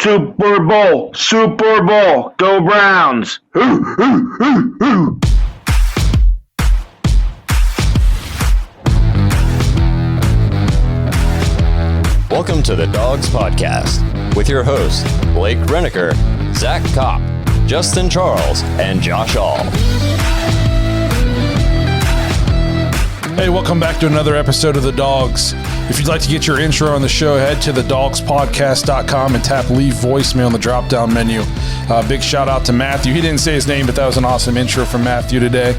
Super Bowl, Super Bowl, go Browns. Welcome to the Dawgs Podcast with your hosts, Blake Renneker, Zach Kopp, Justin Charles, and Josh All. Hey, welcome back to another episode of The Dawgs. If you'd like to get your intro on the show, head to thedawgspodcast.com and tap leave voicemail in the drop-down menu. Big shout-out to Matthew. He didn't say his name, but that was an awesome intro from Matthew today.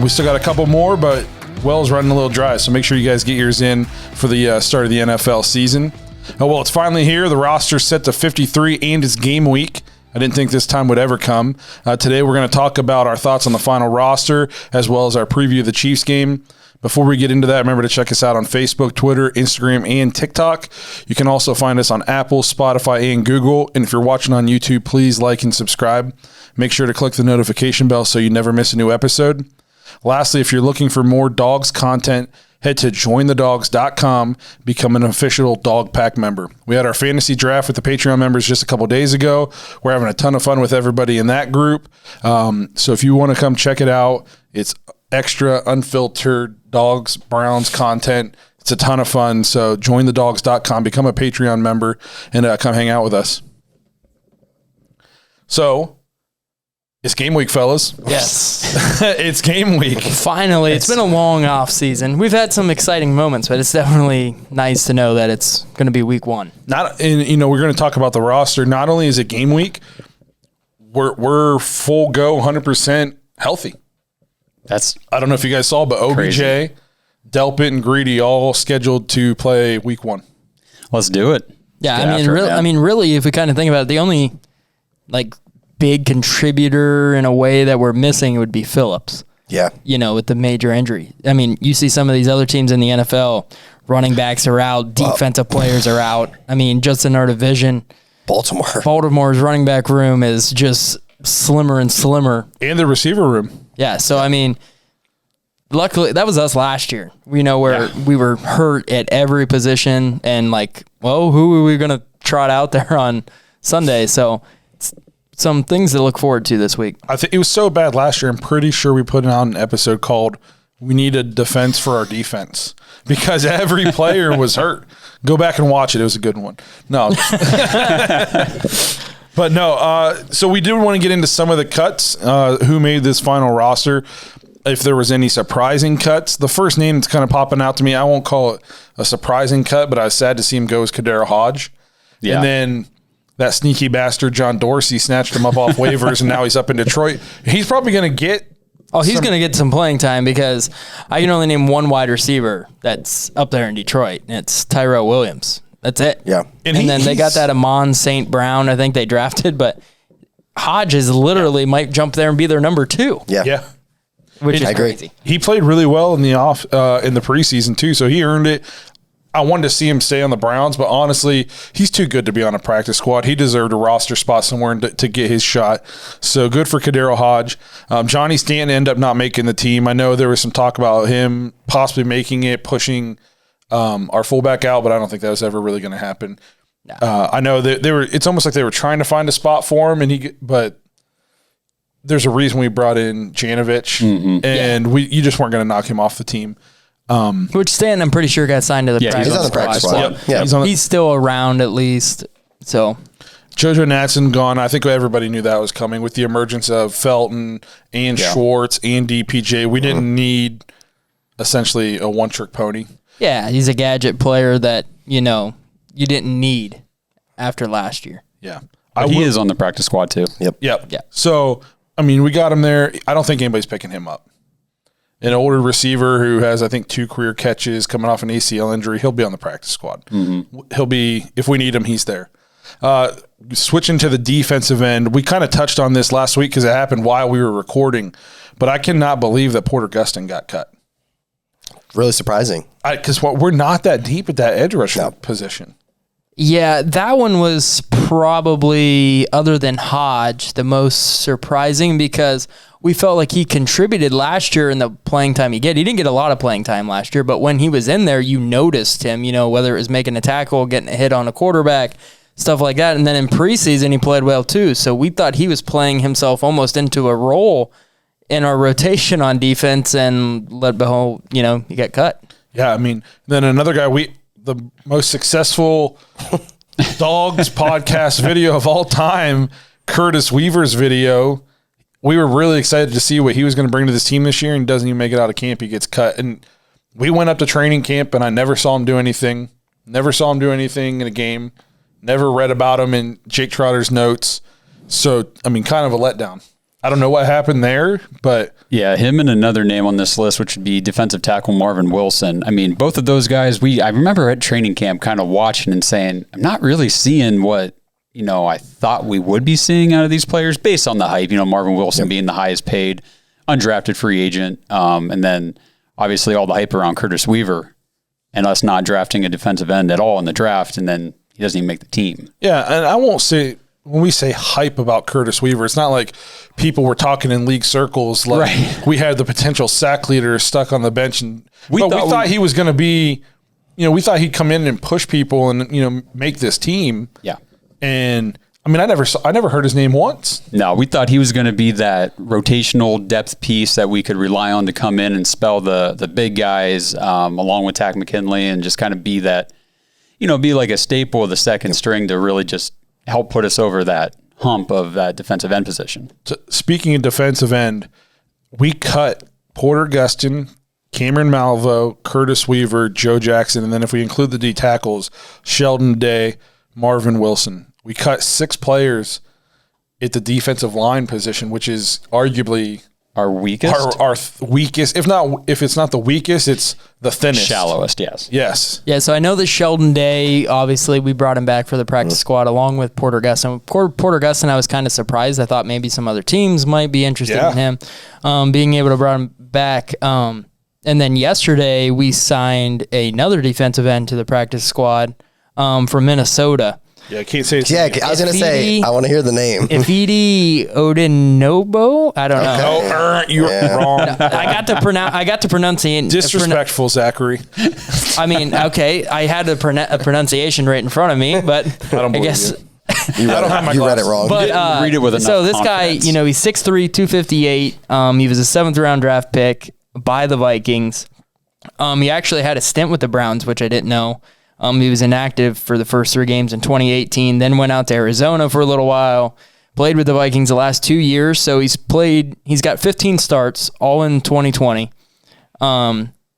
We still got a couple more, but Well's running a little dry, so make sure you guys get yours in for the start of the NFL season. Well, it's finally here. The roster's set to 53, and it's game week. I didn't think this time would ever come. Today, we're going to talk about our thoughts on the final roster, as well as our preview of the Chiefs game. Before we get into that, remember to check us out on Facebook, Twitter, Instagram, and TikTok. You can also find us on Apple, Spotify, and Google. And if you're watching on YouTube, please like and subscribe. Make sure to click the notification bell so you never miss a new episode. Lastly, if you're looking for more Dawgs content, head to jointhedawgs.com, become an official Dawg Pack member. We had our fantasy draft with the Patreon members just a couple days ago. We're having a ton of fun with everybody in that group. So if you want to come check it out, it's extra, unfiltered Dawgs Browns content. It's a ton of fun. So jointhedawgs.com, become a Patreon member, and come hang out with us. So it's game week, fellas. Yes. It's game week. Finally, it's been a long off season. We've had some exciting moments, but it's definitely nice to know that it's going to be week one. We're going to talk about the roster. Not only is it game week, we're full go, 100% healthy. I don't know if you guys saw, but OBJ, crazy. Delpit, and Greedy all scheduled to play week one. Let's do it. Yeah, really, if we kind of think about it, the only big contributor in a way that we're missing would be Phillips. Yeah. With the major injury. I mean, you see some of these other teams in the NFL, running backs are out, defensive players are out. I mean, just in our division, Baltimore's running back room is just slimmer and slimmer. And the receiver room. Yeah, so I mean, luckily that was us last year. We were hurt at every position, and who are we gonna trot out there on Sunday? So some things to look forward to this week. I think it was so bad last year. I'm pretty sure we put out an episode called "We Need a Defense for Our Defense" because every player was hurt. Go back and watch it. It was a good one. No. But no, so we did want to get into some of the cuts, who made this final roster, if there was any surprising cuts. The first name that's kind of popping out to me, I won't call it a surprising cut, but I was sad to see him go, is Kadero Hodge. Yeah. And then that sneaky bastard John Dorsey snatched him up off waivers, and now he's up in Detroit. He's probably going to get he's going to get some playing time because I can only name one wide receiver that's up there in Detroit, and it's Tyrell Williams. That's it. Yeah. And then they got that Amon St. Brown, I think they drafted, but Hodge is literally might jump there and be their number 2. Yeah. Yeah. Which is crazy. He played really well in the preseason too, so he earned it. I wanted to see him stay on the Browns, but honestly, he's too good to be on a practice squad. He deserved a roster spot somewhere to get his shot. So good for Kadero Hodge. Johnny Stanton ended up not making the team. I know there was some talk about him possibly making it, pushing our fullback out, but I don't think that was ever really going to happen. No. I know that it's almost like they were trying to find a spot for him, but there's a reason we brought in Janovich, and you just weren't going to knock him off the team. Which Stanton, I'm pretty sure, got signed to the practice squad. Yeah. He's still around at least. So JoJo Natson gone. I think everybody knew that was coming with the emergence of Felton and Schwartz and DPJ. We didn't need essentially a one-trick pony. Yeah, he's a gadget player that, you didn't need after last year. Yeah. He is on the practice squad too. Yep. Yeah. So, we got him there. I don't think anybody's picking him up. An older receiver who has, I think, 2 career catches coming off an ACL injury, he'll be on the practice squad. Mm-hmm. He'll be, if we need him, he's there. Switching to the defensive end, we kind of touched on this last week because it happened while we were recording, but I cannot believe that Porter Gustin got cut. Really surprising. Because we're not that deep at that edge rusher position. Yeah, that one was probably, other than Hodge, the most surprising because we felt like he contributed last year in the playing time he get. He didn't get a lot of playing time last year, but when he was in there, you noticed him, whether it was making a tackle, getting a hit on a quarterback. stuff like that. And then in preseason, he played well too. So we thought he was playing himself almost into a role in our rotation on defense, and let behold, he got cut. Yeah, I mean, then another guy, the most successful Dogs podcast video of all time, Curtis Weaver's video. We were really excited to see what he was going to bring to this team this year, and he doesn't even make it out of camp. He gets cut. And we went up to training camp, and I never saw him do anything. Never saw him do anything in a game. Never read about him in Jake Trotter's notes. So, I mean, kind of a letdown. I don't know what happened there, but... Yeah, him and another name on this list, which would be defensive tackle Marvin Wilson. I mean, both of those guys, I remember at training camp kind of watching and saying, I'm not really seeing what, I thought we would be seeing out of these players based on the hype. Marvin Wilson being the highest paid, undrafted free agent, and then obviously all the hype around Curtis Weaver and us not drafting a defensive end at all in the draft, and then he doesn't even make the team. Yeah, and I won't say... When we say hype about Curtis Weaver, it's not like people were talking in league circles like we had the potential sack leader stuck on the bench, and we thought he was going to be, we thought he'd come in and push people and make this team. Yeah, and I mean, I never heard his name once. No, we thought he was going to be that rotational depth piece that we could rely on to come in and spell the big guys along with Tack McKinley, and just kind of be that, be like a staple of the second string to really just help put us over that hump of that defensive end position. So speaking of defensive end, we cut Porter Gustin, Cameron Malvo, Curtis Weaver, Joe Jackson, and then if we include the D tackles, Sheldon Day, Marvin Wilson. We cut 6 players at the defensive line position, which is arguably our weakest. Our weakest, if it's not the weakest, it's the thinnest, shallowest. Yes. Yeah. So I know that Sheldon Day, obviously, we brought him back for the practice squad along with Porter Gustin. Porter Gustin, I was kind of surprised. I thought maybe some other teams might be interested in him, being able to bring him back. And then yesterday we signed another defensive end to the practice squad from Minnesota. Yeah, I can't say it's I was going to say, I want to hear the name. Ifeadi Odinobo? I don't know. Oh, you're wrong. I got to pronounce it. Disrespectful, Zachary. I mean, okay, I had a pronunciation right in front of me, but I guess... You read it wrong. But, read it with enough So this confidence. guy, he's 6'3", 258. He was a 7th round draft pick by the Vikings. He actually had a stint with the Browns, which I didn't know. He was inactive for the first 3 games in 2018, then went out to Arizona for a little while, played with the Vikings the last 2 years. So he's got 15 starts, all in 2020.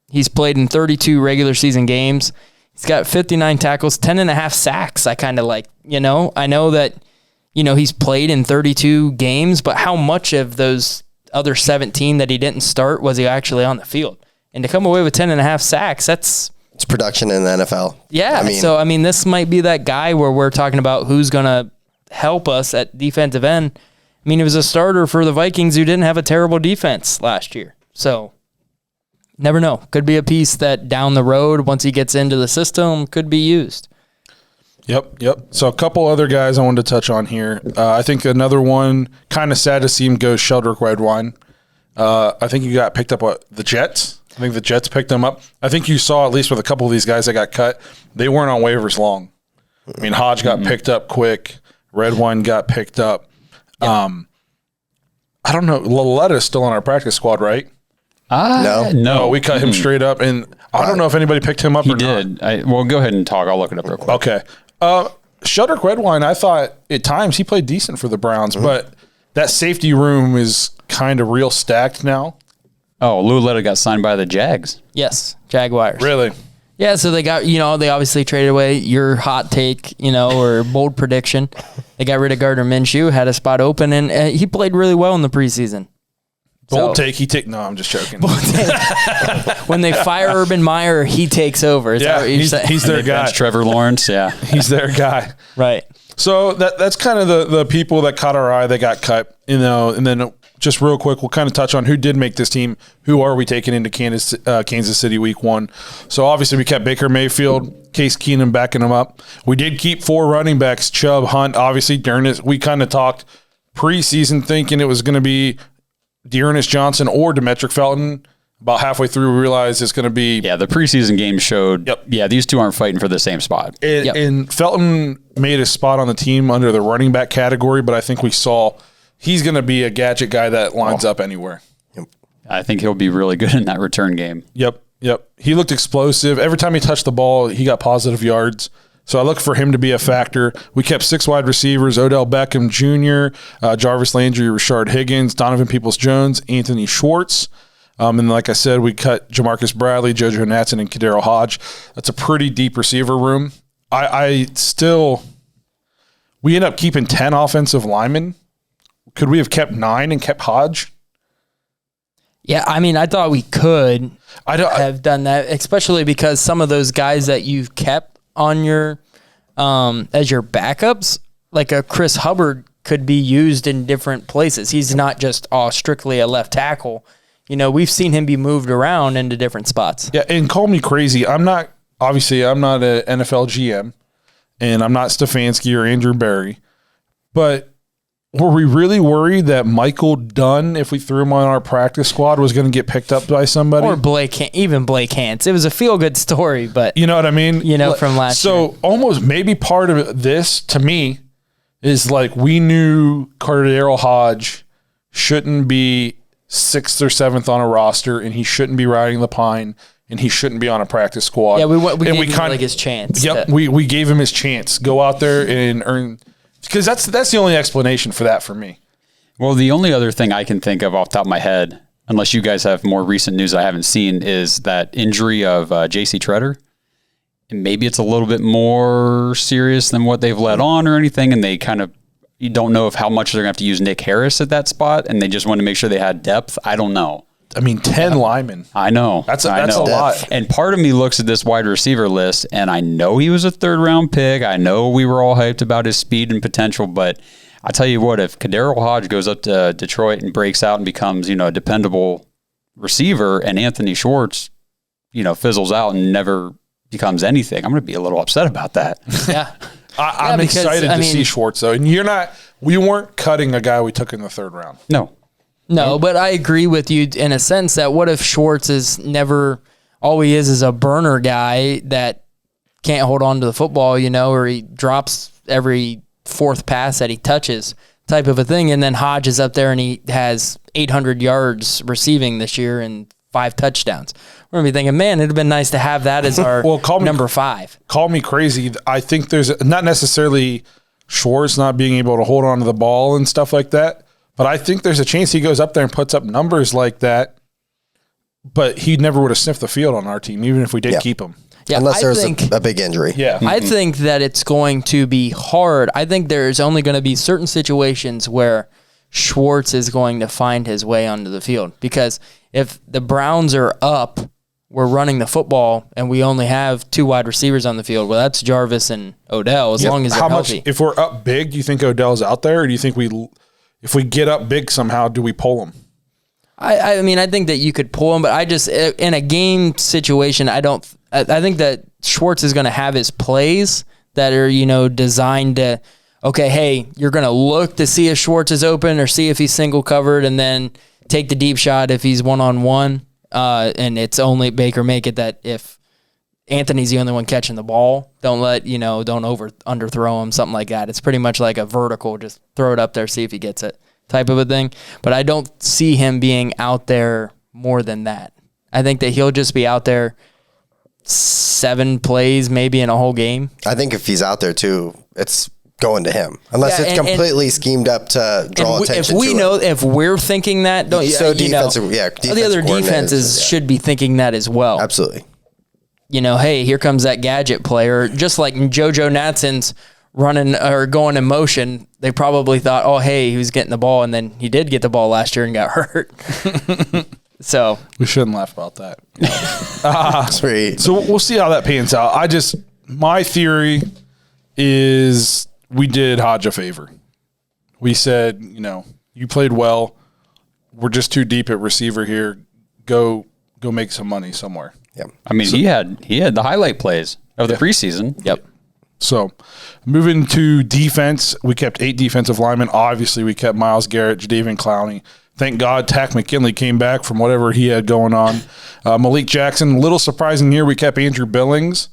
He's played in 32 regular season games. He's got 59 tackles, 10.5 sacks. I kind of like, I know that, he's played in 32 games, but how much of those other 17 that he didn't start was he actually on the field? And to come away with 10.5 sacks, it's production in the NFL. Yeah. This might be that guy where we're talking about who's going to help us at defensive end. I mean, he was a starter for the Vikings who didn't have a terrible defense last year. So never know. Could be a piece that down the road, once he gets into the system, could be used. Yep. So a couple other guys I wanted to touch on here. I think another one, kind of sad to see him go, Sheldrick Redwine. I think he got picked up at the Jets. I think the Jets picked him up. I think you saw, at least with a couple of these guys that got cut, they weren't on waivers long. I mean, Hodge got picked up quick. Redwine got picked up. I don't know. Lalletta's still on our practice squad, right? No. We cut him straight up, and I don't know if anybody picked him up or did. not. Well, go ahead and talk. I'll look it up real quick. Okay. Sheldrick Redwine, I thought at times he played decent for the Browns, but that safety room is kind of real stacked now. Oh, Luletta got signed by the Jags. Yes, Jaguars. Really? Yeah, so they got, they obviously traded away your hot take, or bold prediction. They got rid of Gardner Minshew, had a spot open, and he played really well in the preseason. Bold take, no, I'm just joking. When they fire Urban Meyer, he takes over. Is that what you're saying? He's their guy. Trevor Lawrence, yeah. He's their guy. Right. So that's kind of the people that caught our eye that got cut, and then just real quick, we'll kind of touch on who did make this team. Who are we taking into Kansas City week 1? So obviously we kept Baker Mayfield, Case Keenum backing him up. We did keep 4 running backs, Chubb, Hunt, obviously Dearness. We kind of talked preseason thinking it was going to be Dearness Johnson or Demetric Felton. About halfway through, we realized it's going to be. Yeah, the preseason game showed. Yep. Yeah, these two aren't fighting for the same spot. And Felton made a spot on the team under the running back category, but I think we saw he's going to be a gadget guy that lines up anywhere. I think he'll be really good in that return game. Yep. He looked explosive. Every time he touched the ball, he got positive yards. So I look for him to be a factor. We kept 6 wide receivers: Odell Beckham Jr., Jarvis Landry, Rashard Higgins, Donovan Peoples-Jones, Anthony Schwartz. And like I said, we cut Jamarcus Bradley, JoJo Natson, and Kadero Hodge. That's a pretty deep receiver room. We end up keeping 10 offensive linemen. Could we have kept 9 and kept Hodge? Yeah, I mean, I thought we could have done that, especially because some of those guys that you've kept on your as your backups, like a Chris Hubbard, could be used in different places. He's not just strictly a left tackle. You know, we've seen him be moved around into different spots. Yeah, and call me crazy. I'm not an NFL GM, and I'm not Stefanski or Andrew Berry, but were we really worried that Michael Dunn, if we threw him on our practice squad, was going to get picked up by somebody? Or Blake Hance. It was a feel-good story, but... You know what I mean? From last year. So almost maybe part of this, to me, is like we knew Kadero Hodge shouldn't be 6th or 7th on a roster, and he shouldn't be riding the pine, and he shouldn't be on a practice squad. Yeah, we gave him his chance. Yep, we gave him his chance. Go out there and earn... Because that's the only explanation for that for me. Well, the only other thing I can think of off the top of my head, unless you guys have more recent news I haven't seen, is that injury of J.C. Treader. And maybe it's a little bit more serious than what they've let on or anything, and they kind of... You don't know how much they're going to have to use Nick Harris at that spot, and they just want to make sure they had depth. I don't know. I mean, 10 linemen. I know. That's a lot. And part of me looks at this wide receiver list, and I know he was a 3rd-round pick. I know we were all hyped about his speed and potential, but I tell you what, if Kadero Hodge goes up to Detroit and breaks out and becomes, a dependable receiver, and Anthony Schwartz, fizzles out and never becomes anything, I'm going to be a little upset about that. Yeah. I'm excited to see Schwartz, though. And we weren't cutting a guy we took in the 3rd round. No, but I agree with you in a sense that what if Schwartz is never, all he is a burner guy that can't hold on to the football, or he drops every 4th pass that he touches type of a thing. And then Hodge is up there and he has 800 yards receiving this year and 5 touchdowns. We're going to be thinking, man, it'd have been nice to have that as our number 5. Call me crazy. I think there's not necessarily Schwartz not being able to hold on to the ball and stuff like that. But I think there's a chance he goes up there and puts up numbers like that, but he never would have sniffed the field on our team, even if we did keep him. Yeah, unless there's a big injury. Yeah. I think that it's going to be hard. I think there's only going to be certain situations where Schwartz is going to find his way onto the field. Because if the Browns are up, we're running the football, and we only have 2 wide receivers on the field, well, that's Jarvis and Odell, as long as they're healthy. If we're up big, do you think Odell's out there, or do you think if we get up big somehow, do we pull him? I mean, I think that you could pull him, but I just, in a game situation, I think that Schwartz is going to have his plays that are, designed to, okay, hey, you're going to look to see if Schwartz is open or see if he's single covered and then take the deep shot if he's one-on-one. And it's only Baker make it that if Anthony's the only one catching the ball, don't underthrow him, something like that. It's pretty much like a vertical, just throw it up there, see if he gets it type of a thing. But I don't see him being out there more than that. I think that he'll just be out there 7 plays maybe in a whole game. I think if he's out there too, it's going to him. Unless it's completely schemed up to draw attention to him. If we're thinking that, defensive the other defenses should be thinking that as well. Absolutely. Hey, here comes that gadget player. Just like JoJo Natson's running or going in motion, they probably thought, oh, hey, he was getting the ball, and then he did get the ball last year and got hurt. So we shouldn't laugh about that. Sweet. So we'll see how that pans out. My theory is we did Hodge a favor. We said, you played well. We're just too deep at receiver here. Go make some money somewhere. Yeah. I mean, he had the highlight plays of the preseason. Yep. So moving to defense, we kept 8 defensive linemen. Obviously, we kept Myles Garrett, Jadeveon Clowney, Thank God Tack McKinley came back from whatever he had going on. Malik Jackson, a little surprising here. We kept Andrew Billings.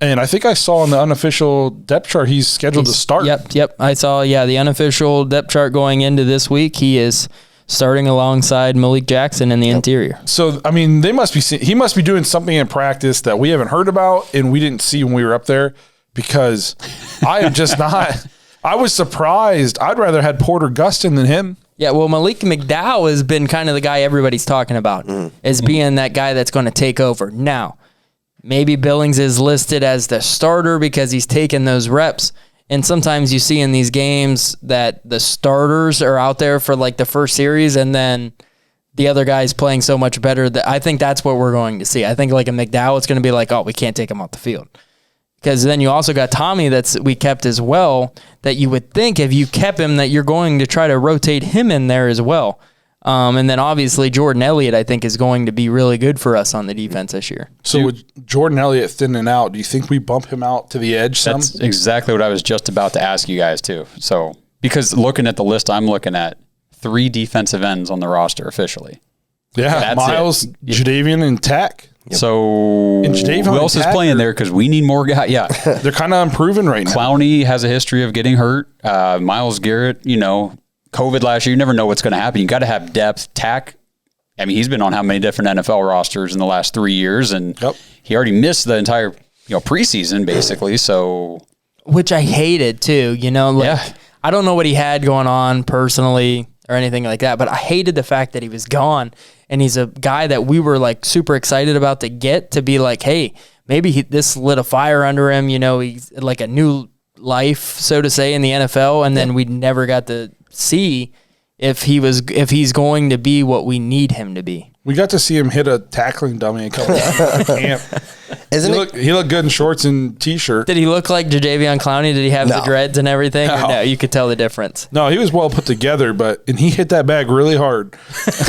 And I think I saw on the unofficial depth chart he's scheduled to start. Yep. I saw, the unofficial depth chart going into this week. He is starting alongside Malik Jackson in the interior. So, I mean, he must be doing something in practice that we haven't heard about and we didn't see when we were up there, because I am just not – I was surprised. I'd rather had Porter Gustin than him. Yeah, well, Malik McDowell has been kind of the guy everybody's talking about as being that guy that's going to take over. Now, maybe Billings is listed as the starter because he's taken those reps. And sometimes you see in these games that the starters are out there for like the first series and then the other guy's playing so much better that I think that's what we're going to see. I think like a McDowell, it's going to be like, oh, we can't take him off the field. Because then you also got Tommy we kept as well, that you would think if you kept him that you're going to try to rotate him in there as well. And then obviously Jordan Elliott, I think, is going to be really good for us on the defense this year. So with Jordan Elliott thinning out, do you think we bump him out to the edge some? That's exactly what I was just about to ask you guys too. So because looking at the list I'm looking at, 3 defensive ends on the roster officially. Yeah, that's Miles, Jadeveon, and Tack. Yep. So who else is playing there? Because we need more guys. Yeah, they're kind of improving right now. Clowney has a history of getting hurt. Myles Garrett, COVID last year. You never know what's going to happen. You got to have depth. Tack, I mean, he's been on how many different NFL rosters in the last 3 years, and he already missed the entire preseason basically. So, which I hated too. I don't know what he had going on personally or anything like that, but I hated the fact that he was gone. And he's a guy that we were like super excited about to get to be like, hey, maybe this lit a fire under him. He's like a new life, so to say, in the NFL. And then we never got to see if he's going to be what we need him to be. We got to see him hit a tackling dummy a couple of times. He looked good in shorts and T-shirt. Did he look like Jadeveon Clowney? Did he have the dreads and everything? No. Or no, you could tell the difference. No, he was well put together, and he hit that bag really hard.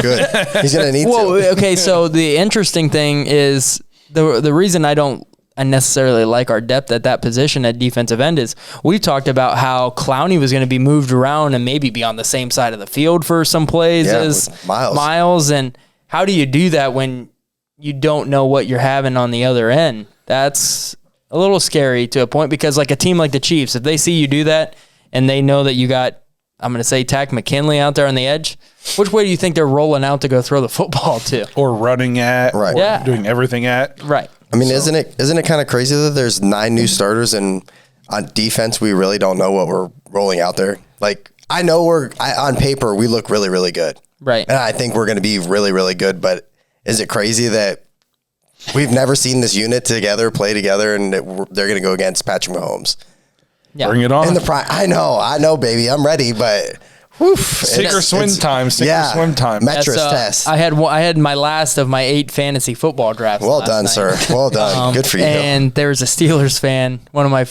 Good. He's going to need to. Okay, so the interesting thing is the reason I don't necessarily like our depth at that position at defensive end is we've talked about how Clowney was going to be moved around and maybe be on the same side of the field for some plays as Miles. And how do you do that when you don't know what you're having on the other end? That's a little scary to a point, because like a team like the Chiefs, if they see you do that and they know that you got, I'm going to say, Tack McKinley out there on the edge, which way do you think they're rolling out to go throw the football to? Or running at, right? Or doing everything at, right? I mean, isn't it kind of crazy that there's 9 new starters and on defense we really don't know what we're rolling out there? Like, I know on paper we look really, really good, right? And I think we're going to be really, really good. But is it crazy that we've never seen this unit play together, and they're going to go against Patrick Mahomes? Yeah. Bring it on. In the prime, I know, baby, I'm ready, but. Sink or swim time. Metris test. I had my last of my 8 fantasy football drafts. Well done, sir. Well done. Good for you. And there was a Steelers fan, one of my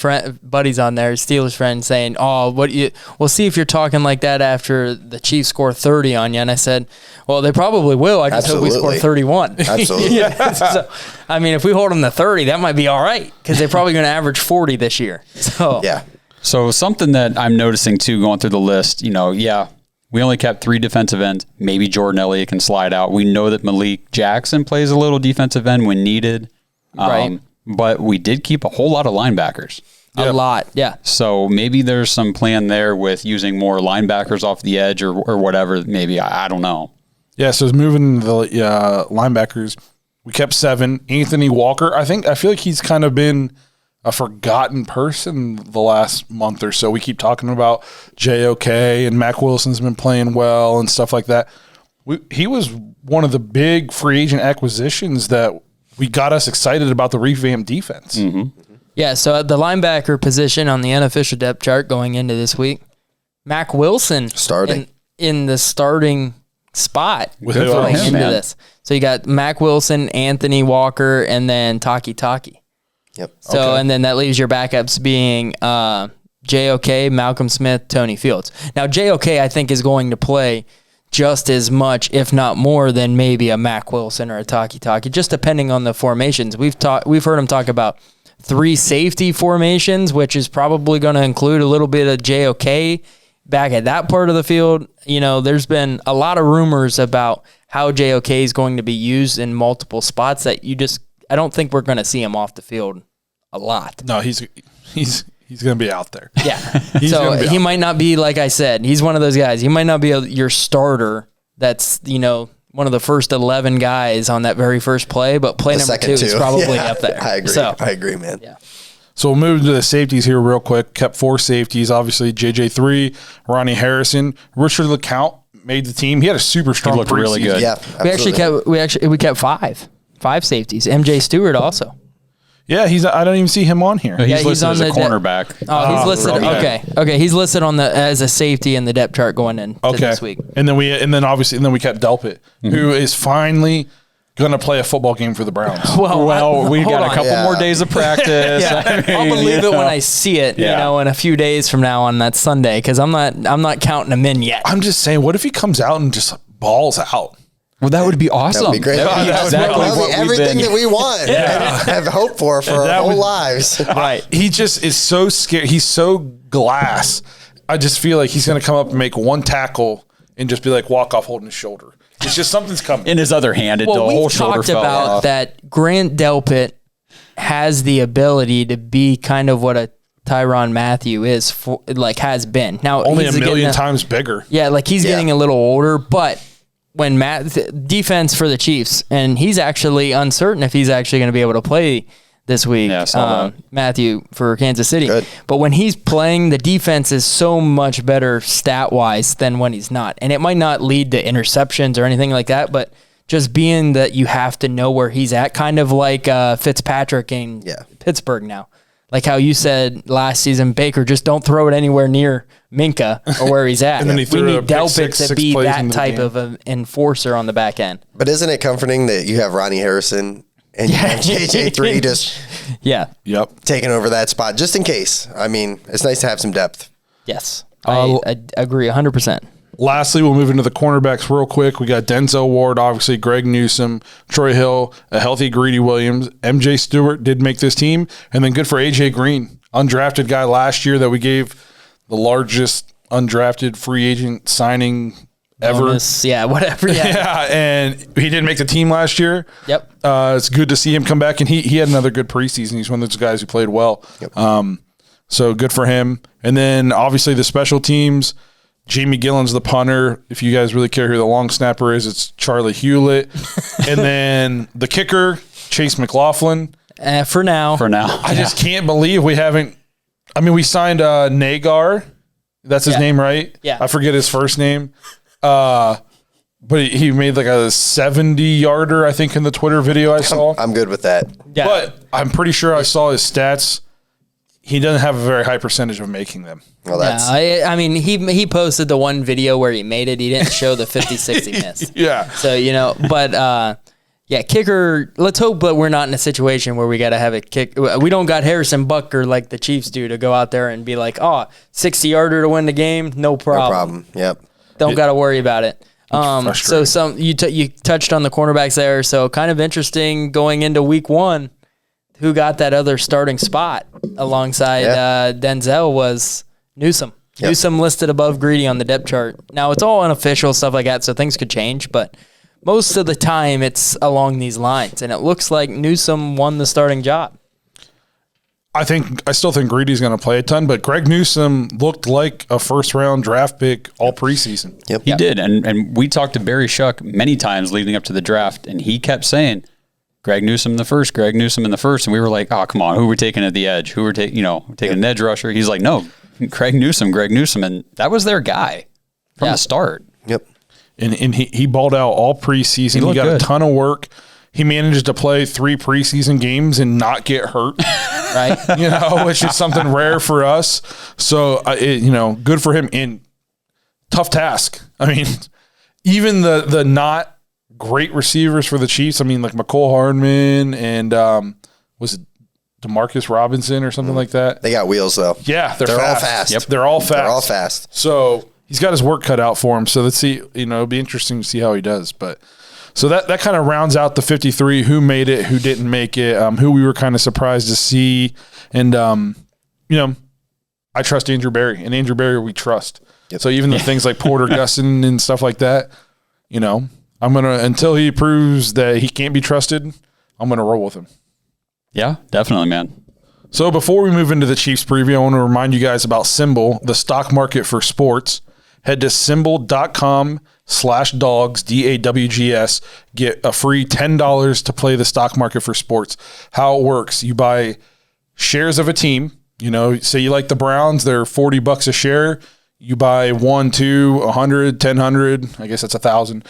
buddies on there, Steelers friend, saying, we'll see if you're talking like that after the Chiefs score 30 on you. And I said, well, they probably will. I just hope we score 31. Absolutely. So, I mean, if we hold them to 30, that might be all right, because they're probably going to average 40 this year. So yeah. So something that I'm noticing too, going through the list, we only kept 3 defensive ends. Maybe Jordan Elliott can slide out. We know that Malik Jackson plays a little defensive end when needed. Right. But we did keep a whole lot of linebackers. A lot, yeah. So maybe there's some plan there with using more linebackers off the edge or whatever. Maybe, I don't know. Yeah, so moving the linebackers, we kept 7. Anthony Walker, I feel like he's kind of been a forgotten person the last month or so. We keep talking about JOK, and Mac Wilson's been playing well and stuff like that. He was one of the big free agent acquisitions that we got us excited about the revamped defense. Mm-hmm. Yeah, so at the linebacker position on the unofficial depth chart going into this week, Mac Wilson starting in the starting spot going into this. So you got Mac Wilson, Anthony Walker, and then Taki. Yep. So, and then that leaves your backups being JOK, Malcolm Smith, Tony Fields. Now, JOK, I think, is going to play just as much, if not more, than maybe a Mac Wilson or a Taki, just depending on the formations. We've heard him talk about 3 safety formations, which is probably going to include a little bit of JOK back at that part of the field, there's been a lot of rumors about how JOK is going to be used in multiple spots that I don't think we're going to see him off the field a lot. No, he's going to be out there. Yeah. So he might not be, like I said, he's one of those guys. He might not be your starter. That's, one of the first 11 guys on that very first play, but play number 2 is probably up there. I agree. So, I agree, man. Yeah. So we'll move into the safeties here real quick. Kept 4 safeties, obviously JJ3, Ronnie Harrison, Richard LeCount made the team. He had a super strong. He looked really good. Yeah, absolutely. We kept 5 safeties. MJ Stewart also. Yeah, I don't even see him on here. He's listed as a cornerback. He's listed. Okay. He's listed as a safety in the depth chart going in this week. And then we kept Delpit, who is finally going to play a football game for the Browns. Well, we got a couple more days of practice. I'll believe it when I see it. In a few days from now on that Sunday, because I'm not counting him in yet. I'm just saying, what if he comes out and just balls out? Well, that would be awesome. That would be great. That would be everything that we want and have hoped for our whole lives. Right. He just is so scared. He's so glass. I just feel like he's going to come up and make one tackle and just be like walk off holding his shoulder. It's just something's coming. In his other hand, the whole shoulder fell off. We talked about that Grant Delpit has the ability to be kind of what a Tyrann Mathieu has been. Now only a million times bigger. Yeah, he's getting a little older, but when defense for the Chiefs, and he's actually uncertain if he's actually going to be able to play this week. Yeah, Mathieu for Kansas City. Good. But when he's playing, the defense is so much better stat-wise than when he's not. And it might not lead to interceptions or anything like that, but just being that you have to know where he's at, kind of like Fitzpatrick in Pittsburgh now. Like how you said last season, Baker, just don't throw it anywhere near Minka or where he's at. And then he we need Delpit to be that type of an enforcer on the back end. But isn't it comforting that you have Ronnie Harrison and you have JJ3 just taking over that spot just in case? I mean, it's nice to have some depth. Yes. I agree 100%. Lastly, we'll move into the cornerbacks real quick. We got Denzel Ward, obviously, Greg Newsome, Troy Hill, a healthy Greedy Williams. MJ Stewart did make this team. And then good for AJ Green, undrafted guy last year that we gave the largest undrafted free agent signing ever. Bonus, whatever. Yeah, and he didn't make the team last year. Yep. It's good to see him come back, and he had another good preseason. He's one of those guys who played well. Yep. So good for him. And then, obviously, the special teams. Jamie Gillen's the punter. If you guys really care who the long snapper is, it's Charlie Hewlett. And then the kicker, Chase McLaughlin. For now. I just can't believe we haven't. I mean, we signed Nagar. That's his name, right? Yeah. I forget his first name. But he made like a 70-yarder, I think, in the Twitter video I saw. I'm good with that. Yeah. But I'm pretty sure I saw his stats. He doesn't have a very high percentage of making them. Well, that's I mean, he posted the one video where he made it. He didn't show the 50-60 miss. Yeah. So, but kicker, let's hope that we're not in a situation where we got to have a kick. We don't got Harrison Butker like the Chiefs do to go out there and be like, 60-yarder to win the game. No problem. no problem. Yep. Don't got to worry about it. So you touched on the cornerbacks there. So kind of interesting going into week 1. Who got that other starting spot alongside Denzel was Newsome. Yep. Newsome listed above Greedy on the depth chart. Now, it's all unofficial, stuff like that, so things could change, but most of the time it's along these lines, and it looks like Newsome won the starting job. I still think Greedy's going to play a ton, but Greg Newsome looked like a first-round draft pick all preseason. Yep. He did, and we talked to Barry Shuck many times leading up to the draft, and he kept saying, Greg Newsome in the first, and we were like, oh, come on, who are we taking at the edge? Who are taking an edge rusher? He's like, no, Greg Newsome, and that was their guy from the start. Yep. And he balled out all preseason. He got a ton of work. He managed to play 3 preseason games and not get hurt, right? Which is something rare for us. So, good for him. And tough task. I mean, even the not great receivers for the Chiefs. I mean, like McCole Hardman and was it DeMarcus Robinson or something like that? They got wheels though. Yeah, they're all fast. fast. Yep, they're all fast. They're all fast. So he's got his work cut out for him. So let's see. It'll be interesting to see how he does. But so that kind of rounds out the 53. Who made it? Who didn't make it? Who we were kind of surprised to see. And I trust Andrew Berry, and Andrew Berry we trust. So even the things like Porter Gustin and stuff like that, you know, I'm going to, until he proves that he can't be trusted, I'm going to roll with him. Yeah, definitely, man. So before we move into the Chiefs preview, I want to remind you guys about Symbol, the stock market for sports. Head to symbol.com/dogs, DAWGS. Get a free $10 to play the stock market for sports. How it works, you buy shares of a team. You know, say you like the Browns, they're $40 a share. You buy 1, 2, 100, 1,000, I guess that's 1,000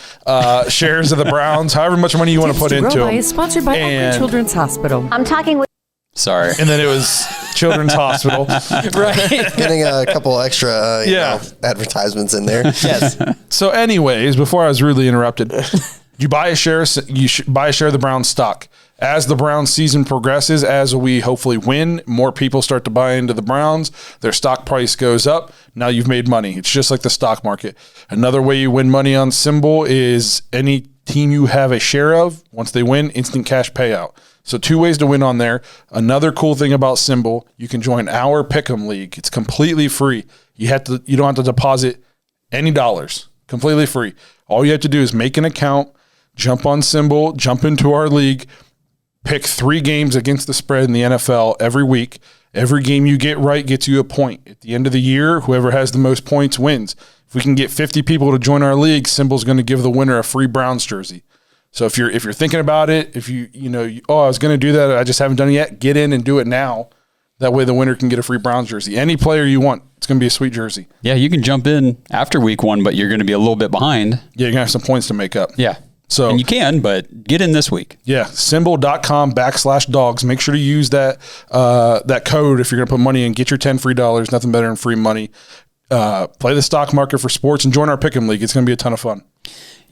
shares of the Browns, however much money you want to put into them. Is sponsored by Akron Children's Hospital. I'm talking with. Sorry. And then it was Children's Hospital. Right. Getting a couple extra you know, advertisements in there. Yes. So anyways, before I was rudely interrupted, you buy a share, buy a share of the Browns stock. As the Browns season progresses, as we hopefully win, more people start to buy into the Browns. Their stock price goes up. Now you've made money. It's just like the stock market. Another way you win money on Symbol is any team you have a share of, once they win, instant cash payout. So 2 ways to win on there. Another cool thing about Symbol, you can join our Pick'em League. It's completely free. You don't have to deposit any dollars. Completely free. All you have to do is make an account, jump on Symbol, jump into our league, pick 3 games against the spread in the NFL every week. Every game you get right gets you a point. At the end of the year, whoever has the most points wins. If we can get 50 people to join our league, Symbol's going to give the winner a free Browns jersey. So if you're thinking about it, if I was going to do that, I just haven't done it yet, get in and do it now. That way the winner can get a free Browns jersey. Any player you want, it's going to be a sweet jersey. Yeah, you can jump in after week 1, but you're going to be a little bit behind. Yeah, you're going to have some points to make up. Yeah. So, and you can, but get in this week. Yeah, symbol.com/dogs. Make sure to use that code if you're going to put money in. Get your $10 free. Nothing better than free money. Play the stock market for sports and join our Pick'em League. It's going to be a ton of fun.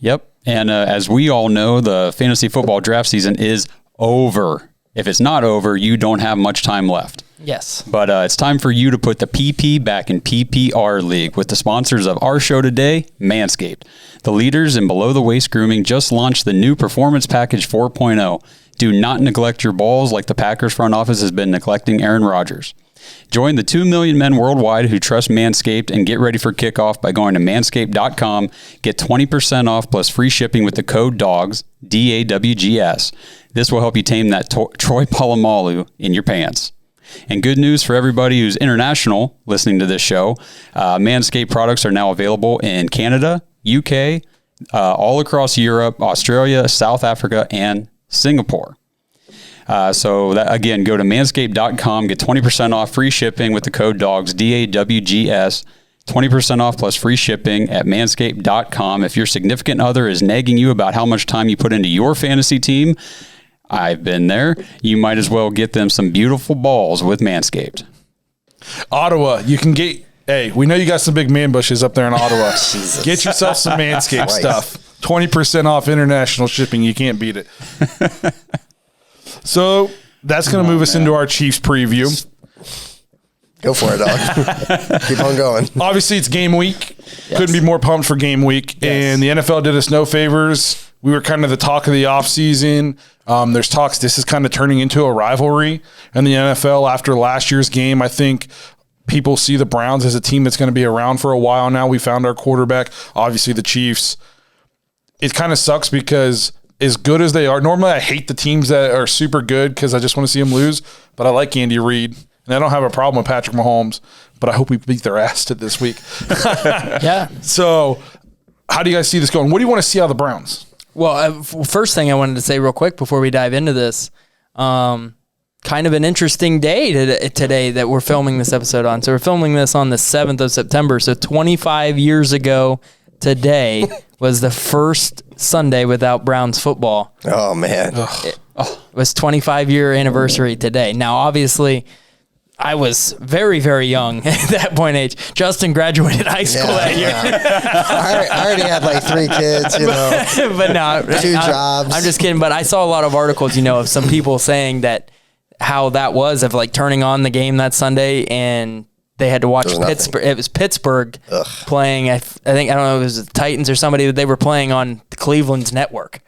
Yep. And as we all know, the fantasy football draft season is over. If it's not over, you don't have much time left. Yes. But it's time for you to put the PP back in PPR League with the sponsors of our show today, Manscaped. The leaders in below-the-waist grooming just launched the new Performance Package 4.0. Do not neglect your balls like the Packers front office has been neglecting Aaron Rodgers. Join the 2 million men worldwide who trust Manscaped and get ready for kickoff by going to manscaped.com. Get 20% off plus free shipping with the code DAWGS, DAWGS. This will help you tame that Troy Polamalu in your pants. And good news for everybody who's international listening to this show. Manscaped products are now available in Canada, UK, all across Europe, Australia, South Africa, and Singapore. So that, again, go to manscaped.com, get 20% off free shipping with the code DAWGS, DAWGS, 20% off plus free shipping at manscaped.com. If your significant other is nagging you about how much time you put into your fantasy team, I've been there. You might as well get them some beautiful balls with Manscaped. Ottawa, you can get, hey, we know you got some big man bushes up there in Ottawa. Get yourself some Manscaped stuff. 20% off international shipping. You can't beat it. So that's going to move us into our Chiefs preview. Go for it, dog. Keep on going. Obviously, it's game week. Yes. Couldn't be more pumped for game week. Yes. And the NFL did us no favors. We were kind of the talk of the offseason. There's talks. This is kind of turning into a rivalry in the NFL after last year's game. I think people see the Browns as a team that's going to be around for a while now. We found our quarterback. Obviously, the Chiefs. It kind of sucks because as good as they are, normally I hate the teams that are super good because I just want to see them lose. But I like Andy Reid. And I don't have a problem with Patrick Mahomes, but I hope we beat their ass to this week. Yeah. So how do you guys see this going? What do you want to see out of the Browns? Well, first thing I wanted to say real quick before we dive into this, kind of an interesting day today that we're filming this episode on. So we're filming this on the 7th of September. So 25 years ago today was the first Sunday without Browns football. Oh, man. It was 25-year anniversary today. Now, obviously, I was very, very young at that point in age. Justin graduated high school that year. I already had like 3 kids, you know. But no, 2 jobs. I'm just kidding. But I saw a lot of articles, of some people saying that how that was of like turning on the game that Sunday and they had to watch Pittsburgh. It was Pittsburgh playing. I think, I don't know if it was the Titans or somebody, but they were playing on Cleveland's network.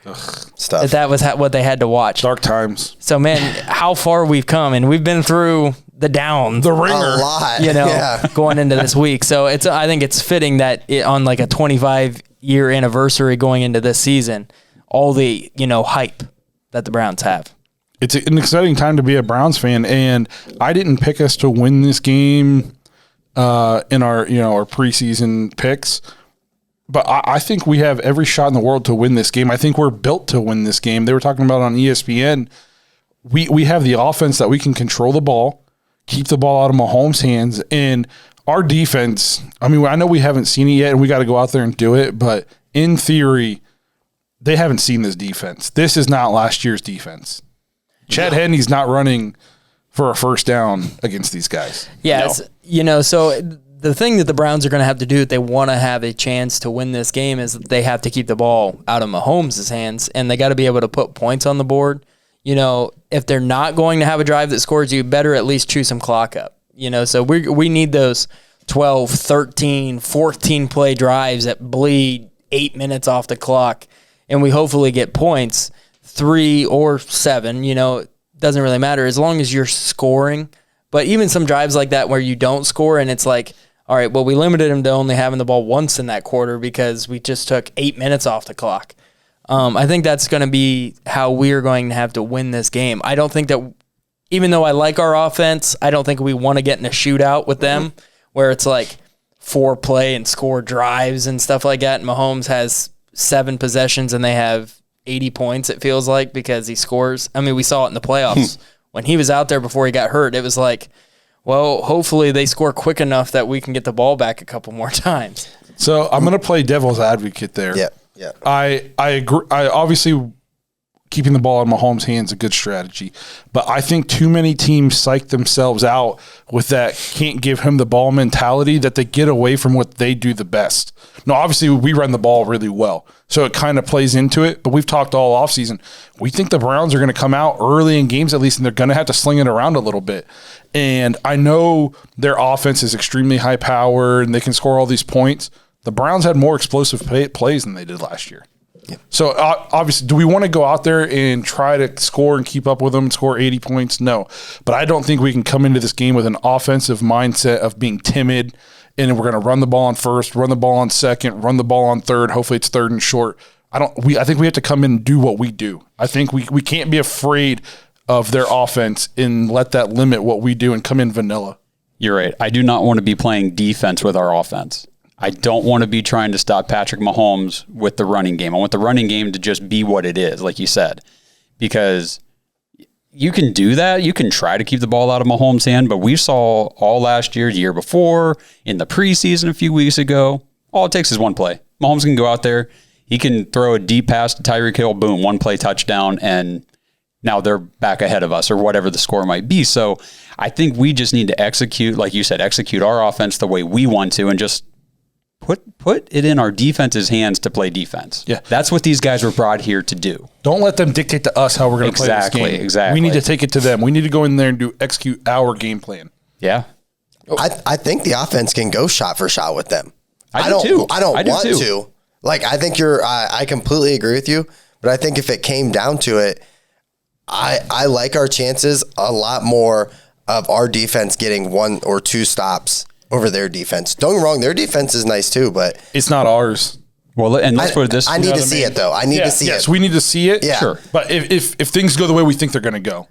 Stuff. That was what they had to watch. Dark times. So, man, how far we've come. And we've been through the down, The ringer. A lot. you know, Yeah. going into this week. So I think it's fitting that on like a 25-year anniversary going into this season, all the, hype that the Browns have. It's an exciting time to be a Browns fan, and I didn't pick us to win this game in our our preseason picks, but I think we have every shot in the world to win this game. I think we're built to win this game. They were talking about on ESPN. We have the offense that we can control the ball, keep the ball out of Mahomes' hands, and our defense. I mean, I know we haven't seen it yet, and we got to go out there and do it. But in theory, they haven't seen this defense. This is not last year's defense. Chad Henne's not running for a first down against these guys. Yeah, so the thing that the Browns are going to have to do if they want to have a chance to win this game is that they have to keep the ball out of Mahomes' hands, and they got to be able to put points on the board. If they're not going to have a drive that scores, you better at least chew some clock up. So we need those 12, 13, 14 play drives that bleed 8 minutes off the clock, and we hopefully get points. 3 or 7, doesn't really matter as long as you're scoring. But even some drives like that where you don't score and it's like, all right, well, we limited him to only having the ball once in that quarter because we just took 8 minutes off the clock. I think that's going to be how we're going to have to win this game. I don't think that, even though I like our offense, I don't think we want to get in a shootout with them where it's like 4 play and score drives and stuff like that. And Mahomes has 7 possessions and they have 80 points, it feels like, because he scores. I mean, we saw it in the playoffs. When he was out there before he got hurt, it was like, well, hopefully they score quick enough that we can get the ball back a couple more times. So I'm going to play devil's advocate there. Yeah. I agree. I obviously keeping the ball in Mahomes' hands is a good strategy, but I think too many teams psych themselves out with that can't give him the ball mentality that they get away from what they do the best. No, obviously we run the ball really well, so it kind of plays into it, but we've talked all offseason. We think the Browns are going to come out early in games at least, and they're going to have to sling it around a little bit. And I know their offense is extremely high power and they can score all these points. The Browns had more explosive plays than they did last year. Yeah. So obviously, do we want to go out there and try to score and keep up with them and score 80 points? No. But I don't think we can come into this game with an offensive mindset of being timid and we're going to run the ball on first, run the ball on second, run the ball on third. Hopefully it's third and short. I think we have to come in and do what we do. I think we can't be afraid of their offense and let that limit what we do and come in vanilla. You're right. I do not want to be playing defense with our offense. I don't want to be trying to stop Patrick Mahomes with the running game. I want the running game to just be what it is, like you said, because you can do that. You can try to keep the ball out of Mahomes' hand, but we saw all last year, the year before, in the preseason a few weeks ago, all it takes is one play. Mahomes can go out there. He can throw a deep pass to Tyreek Hill, boom, one play touchdown, and now they're back ahead of us or whatever the score might be. So I think we just need to execute, like you said, execute our offense the way we want to and just put it in our defense's hands to play defense. Yeah. That's what these guys were brought here to do. Don't let them dictate to us how we're going to play this game. Exactly. We need to take it to them. We need to go in there and execute our game plan. Yeah. I think the offense can go shot for shot with them. I don't want to. Like, I think I completely agree with you, but I think if it came down to it, I like our chances a lot more of our defense getting 1 or 2 stops over their defense. Don't get me wrong, their defense is nice too, but it's not ours. Well, and let's put it this. I need to see it though. I need to see it. Yes, we need to see it. Yeah. Sure. But if things go the way we think they're going to go,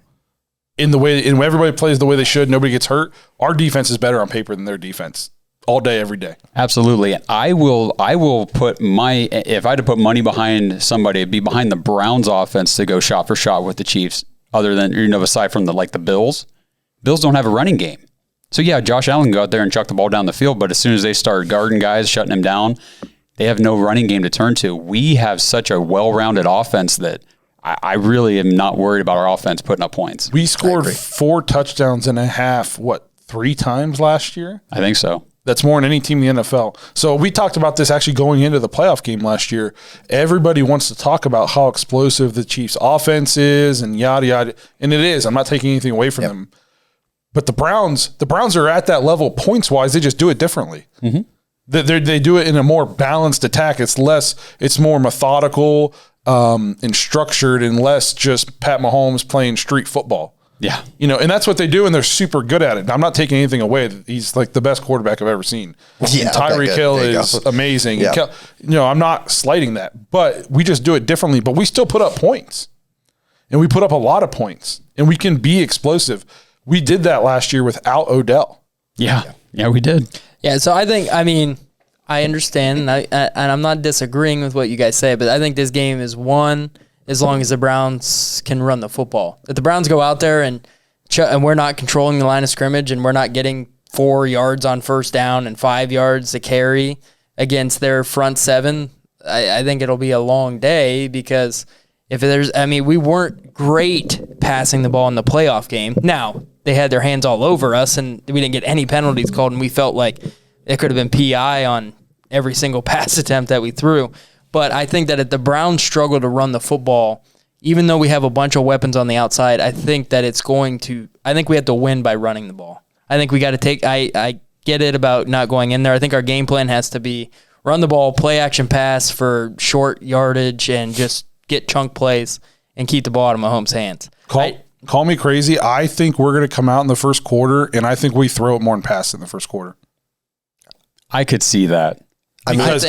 in everybody plays the way they should, nobody gets hurt, our defense is better on paper than their defense all day, every day. Absolutely. And I will put if I had to put money behind somebody, it'd be behind the Browns offense to go shot for shot with the Chiefs, other than, aside from the Bills. Bills don't have a running game. So yeah, Josh Allen can go out there and chuck the ball down the field, but as soon as they start guarding guys, shutting them down, they have no running game to turn to. We have such a well-rounded offense that I really am not worried about our offense putting up points. We scored 4 touchdowns and a half, 3 times last year? I think so. That's more than any team in the NFL. So we talked about this actually going into the playoff game last year. Everybody wants to talk about how explosive the Chiefs' offense is and yada, yada. And it is. I'm not taking anything away from them. But the Browns are at that level points-wise. They just do it differently. Mm-hmm. They do it in a more balanced attack. It's more methodical and structured and less just Pat Mahomes playing street football. Yeah. You know, and that's what they do, and they're super good at it. I'm not taking anything away. He's like the best quarterback I've ever seen. Yeah, and Tyreek Hill is amazing. Yeah. I'm not slighting that, but we just do it differently. But we still put up points, and we put up a lot of points, and we can be explosive. We did that last year without Odell. Yeah, we did. Yeah, so I understand, and I'm not disagreeing with what you guys say, but I think this game is won as long as the Browns can run the football. If the Browns go out there and we're not controlling the line of scrimmage and we're not getting 4 yards on first down and 5 yards to carry against their front seven, I think it'll be a long day because we weren't great passing the ball in the playoff game. Now, they had their hands all over us and we didn't get any penalties called, and we felt like it could have been PI on every single pass attempt that we threw. But I think that if the Browns struggle to run the football, even though we have a bunch of weapons on the outside, I think that I think we have to win by running the ball. I think we got to I get it about not going in there. I think our game plan has to be run the ball, play action pass for short yardage, and just get chunk plays and keep the ball out of Mahomes' hands. Call me crazy. I think we're going to come out in the first quarter, and I think we throw it more than pass in the first quarter. I could see that. Because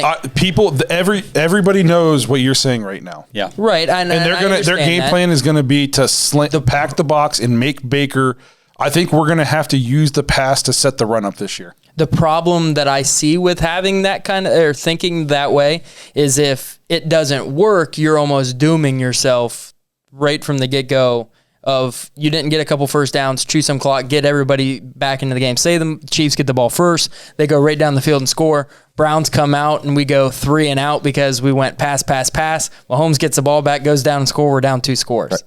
everybody knows what you're saying right now. Yeah. Right. And their game plan is going to be to pack the box and make Baker. I think we're going to have to use the pass to set the run up this year. The problem that I see with having that kind of, or thinking that way, is if it doesn't work, you're almost dooming yourself right from the get-go of you didn't get a couple first downs, chew some clock, get everybody back into the game. Say the Chiefs get the ball first, they go right down the field and score. Browns come out and we go 3 and out because we went pass. Mahomes gets the ball back, goes down and score. We're down 2 scores. Right.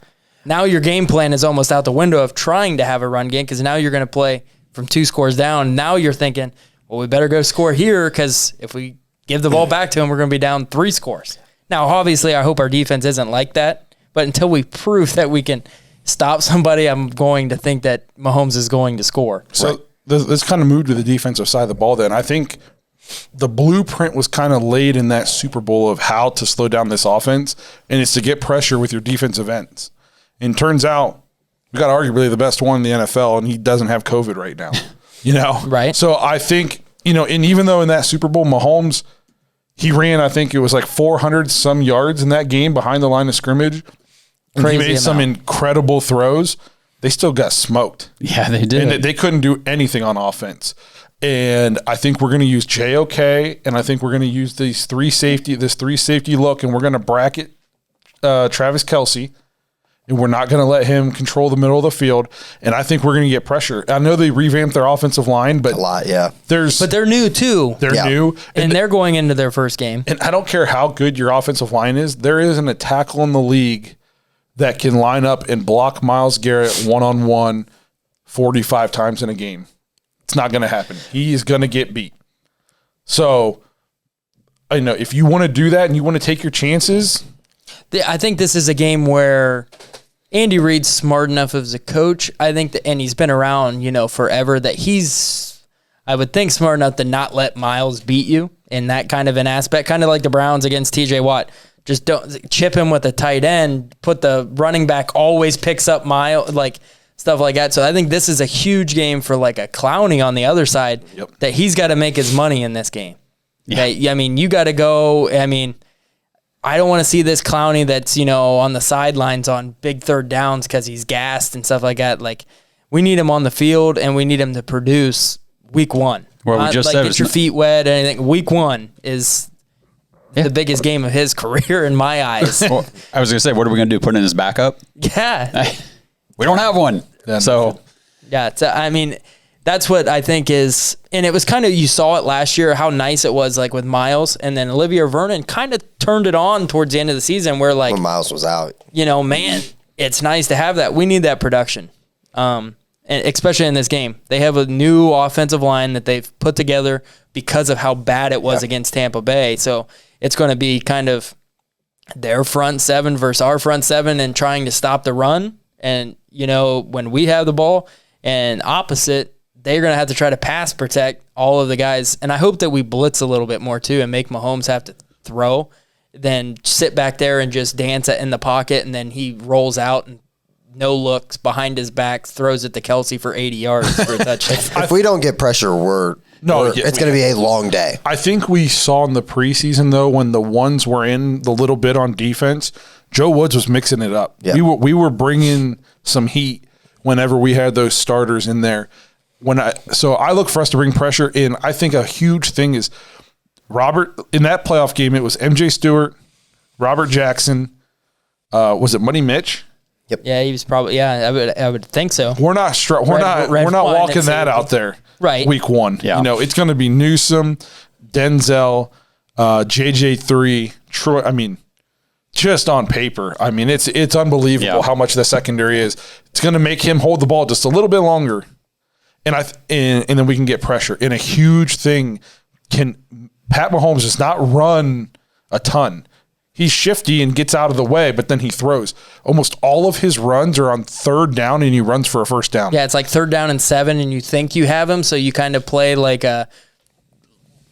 Now your game plan is almost out the window of trying to have a run game because now you're going to play from 2 scores down. Now you're thinking, well, we better go score here because if we give the ball back to him, we're going to be down 3 scores. Now, obviously, I hope our defense isn't like that, but until we prove that we can stop somebody, I'm going to think that Mahomes is going to score. So let's kind of move to the defensive side of the ball then. I think the blueprint was kind of laid in that Super Bowl of how to slow down this offense, and it's to get pressure with your defensive ends. And turns out we got arguably the best one in the NFL, and he doesn't have COVID right now. Right. So I think, and even though in that Super Bowl, Mahomes, he ran, I think it was like 400 some yards in that game behind the line of scrimmage. And he made some incredible throws. They still got smoked. Yeah, they did. And they couldn't do anything on offense. And I think we're going to use JOK, and I think we're going to use this three safety look, and we're going to bracket Travis Kelce, and we're not going to let him control the middle of the field. And I think we're going to get pressure. I know they revamped their offensive line, but a lot, yeah. But they're new too. They're new, and they're going into their first game. And I don't care how good your offensive line is. There isn't a tackle in the league that can line up and block Myles Garrett one-on-one 45 times in a game. It's not going to happen. He is going to get beat. So, I know if you want to do that and you want to take your chances. I think this is a game where Andy Reid's smart enough as a coach. I think that, and he's been around, forever, that he's, I would think, smart enough to not let Myles beat you in that kind of an aspect, kind of like the Browns against TJ Watt. Just don't chip him with a tight end, put the running back always picks up Myles, like stuff like that. So I think this is a huge game for like a Clowney on the other side that he's got to make his money in this game. Yeah. You got to go. I don't want to see this Clowney that's, on the sidelines on big third downs because he's gassed and stuff like that. Like, we need him on the field and we need him to produce week 1. Well, we just said get your feet wet. Anything. Week 1 is the biggest game of his career in my eyes. Well, I was going to say, what are we going to do? Put in his backup? Yeah. We don't have one. So, yeah. That's what I think is, and it was kind of, you saw it last year, how nice it was like with Myles, and then Olivia Vernon kind of turned it on towards the end of the season where like, when Myles was out, man, it's nice to have that. We need that production. And especially in this game, they have a new offensive line that they've put together because of how bad it was against Tampa Bay. So it's going to be kind of their front 7 versus our front 7 and trying to stop the run. And, when we have the ball, and opposite, they're going to have to try to pass protect all of the guys. And I hope that we blitz a little bit more too and make Mahomes have to throw, then sit back there and just dance in the pocket, and then he rolls out and no looks behind his back, throws it to Kelsey for 80 yards for a touchdown. If we don't get pressure, it's going to be a long day. I think we saw in the preseason, though, when the ones were in the little bit on defense, Joe Woods was mixing it up. Yeah. We were bringing some heat whenever we had those starters in there. So I look for us to bring pressure in. I think a huge thing is Robert, in that playoff game, it was MJ Stewart, Robert Jackson, was it Money Mitch? Yep. Yeah, he was probably. Yeah, I would think so. We're not walking that out there. Right. Week 1. Yeah. You know, it's going to be Newsome, Denzel, JJ3, Troy. I mean, just on paper. I mean, it's unbelievable how much the secondary is. It's going to make him hold the ball just a little bit longer. And then we can get pressure. And a huge thing, Pat Mahomes does not run a ton. He's shifty and gets out of the way, but then he throws. Almost all of his runs are on third down, and he runs for a first down. Yeah, it's like 3rd down and 7, and you think you have him, so you kind of play like a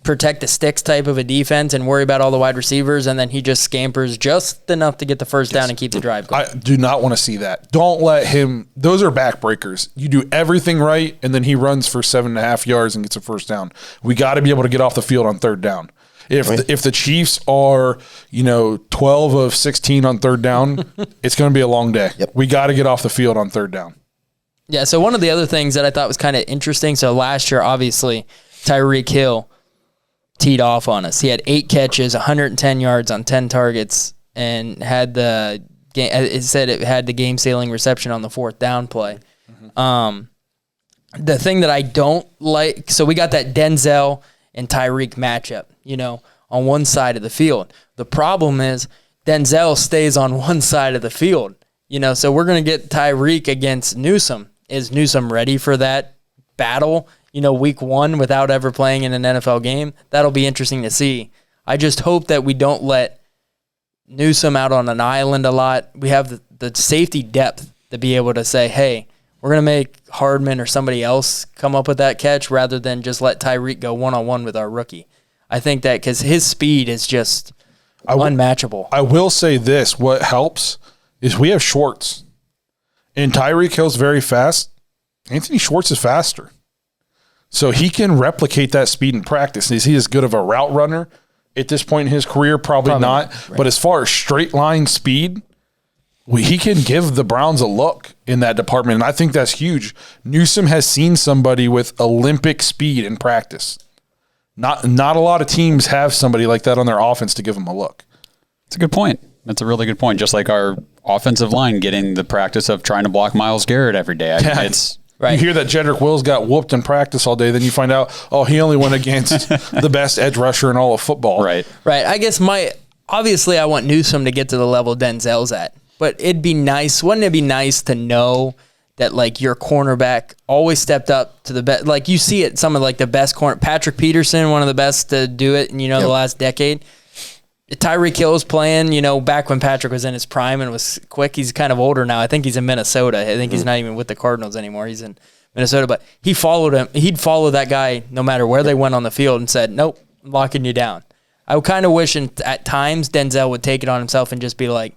protect the sticks type of a defense and worry about all the wide receivers, and then he just scampers just enough to get the first down and keep the drive going. I do not want to see that. Don't let him – those are backbreakers. You do everything right, and then he runs for 7.5 yards and gets a first down. We got to be able to get off the field on third down. If the Chiefs are, 12 of 16 on third down, it's going to be a long day. Yep. We got to get off the field on third down. Yeah, so one of the other things that I thought was kind of interesting, so last year, obviously, Tyreek Hill teed off on us. He had 8 catches, 110 yards on 10 targets, and had the game-sealing reception on the 4th down play. The thing that I don't like, so we got that Denzel and Tyreek matchup, on one side of the field. The problem is Denzel stays on one side of the field, so we're going to get Tyreek against Newsome. Is Newsome ready for that battle, week 1 without ever playing in an NFL game? That'll be interesting to see. I just hope that we don't let Newsome out on an island a lot. We have the safety depth to be able to say, hey, we're going to make Hardman or somebody else come up with that catch rather than just let Tyreek go one-on-one with our rookie. I think that because his speed is just unmatchable. I will say this. What helps is we have Schwartz. And Tyreek Hill's very fast. Anthony Schwartz is faster. So he can replicate that speed in practice. Is he as good of a route runner at this point in his career? Probably not. Right. But as far as straight line speed, he can give the Browns a look in that department, and I think that's huge. Newsome has seen somebody with Olympic speed in practice. Not a lot of teams have somebody like that on their offense to give them a look. That's a good point. That's a really good point. Just like our offensive line getting the practice of trying to block Myles Garrett every day. It's right. You hear that Jedrick Wills got whooped in practice all day, then you find out, he only went against the best edge rusher in all of football. Right. Right. I guess obviously I want Newsome to get to the level Denzel's at. But it'd be nice. Wouldn't it be nice to know that like your cornerback always stepped up to the best? Like you see it, some of like the best corner. Patrick Peterson, one of the best to do it in the last decade. Tyreek Hill was playing, back when Patrick was in his prime and was quick. He's kind of older now. I think he's in Minnesota. I think he's not even with the Cardinals anymore. He's in Minnesota. But he followed him. He'd follow that guy no matter where they went on the field and said, "Nope, I'm locking you down." I would kind of wish at times Denzel would take it on himself and just be like,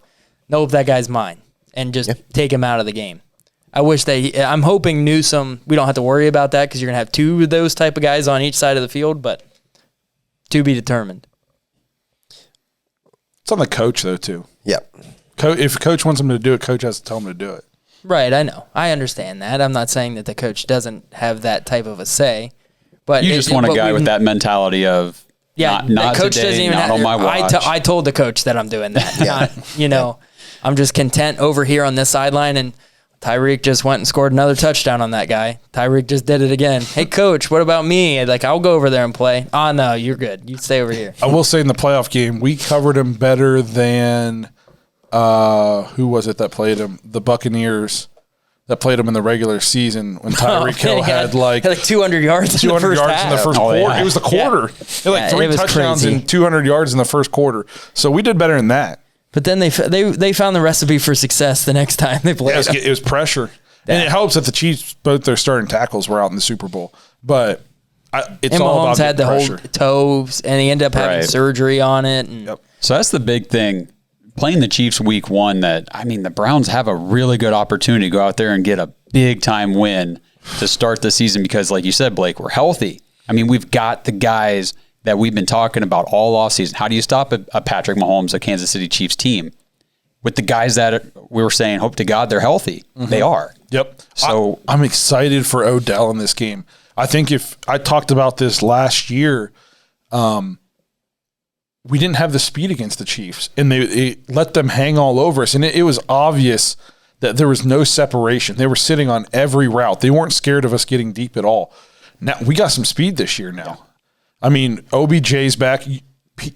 nope, that guy's mine, and just take him out of the game. I'm hoping Newsome, we don't have to worry about that because you're going to have 2 of those type of guys on each side of the field, but to be determined. It's on the coach, though, too. Yep. If coach wants him to do it, coach has to tell him to do it. Right, I know. I understand that. I'm not saying that the coach doesn't have that type of a say. But you just want a guy with that mentality of, not coach today, doesn't even not on my watch. I told the coach that I'm doing that. I'm just content over here on this sideline, and Tyreek just went and scored another touchdown on that guy. Tyreek just did it again. Hey, coach, what about me? Like, I'll go over there and play. Oh, no, you're good. You stay over here. I will say in the playoff game, we covered him better than who was it that played him? The Buccaneers that played him in the regular season when Tyreek Hill had like 200 yards in the first quarter. Yeah. It was the quarter. He had like 3 touchdowns and 200 yards in the first quarter. So we did better than that. But then they found the recipe for success the next time they played. Yeah, it was pressure. Yeah. And it helps that the Chiefs, both their starting tackles were out in the Super Bowl. But it's all about Mahomes had the pressure. whole toes, and he ended up having surgery on it. And So that's the big thing. playing the Chiefs week 1 that, I mean, the Browns have a really good opportunity to go out there and get a big time win to start the season because, like you said, Blake, we're healthy. I mean, we've got the guys that we've been talking about all offseason. How do you stop a Patrick Mahomes, a Kansas City Chiefs team, with the guys that we were saying, hope to God they're healthy? Mm-hmm. They are. Yep. So I'm excited for Odell in this game. I think if I talked about this last year, we didn't have the speed against the Chiefs, and they let them hang all over us. And it was obvious that there was no separation. They were sitting on every route. They weren't scared of us getting deep at all. Now we got some speed this year now. I mean, OBJ's back.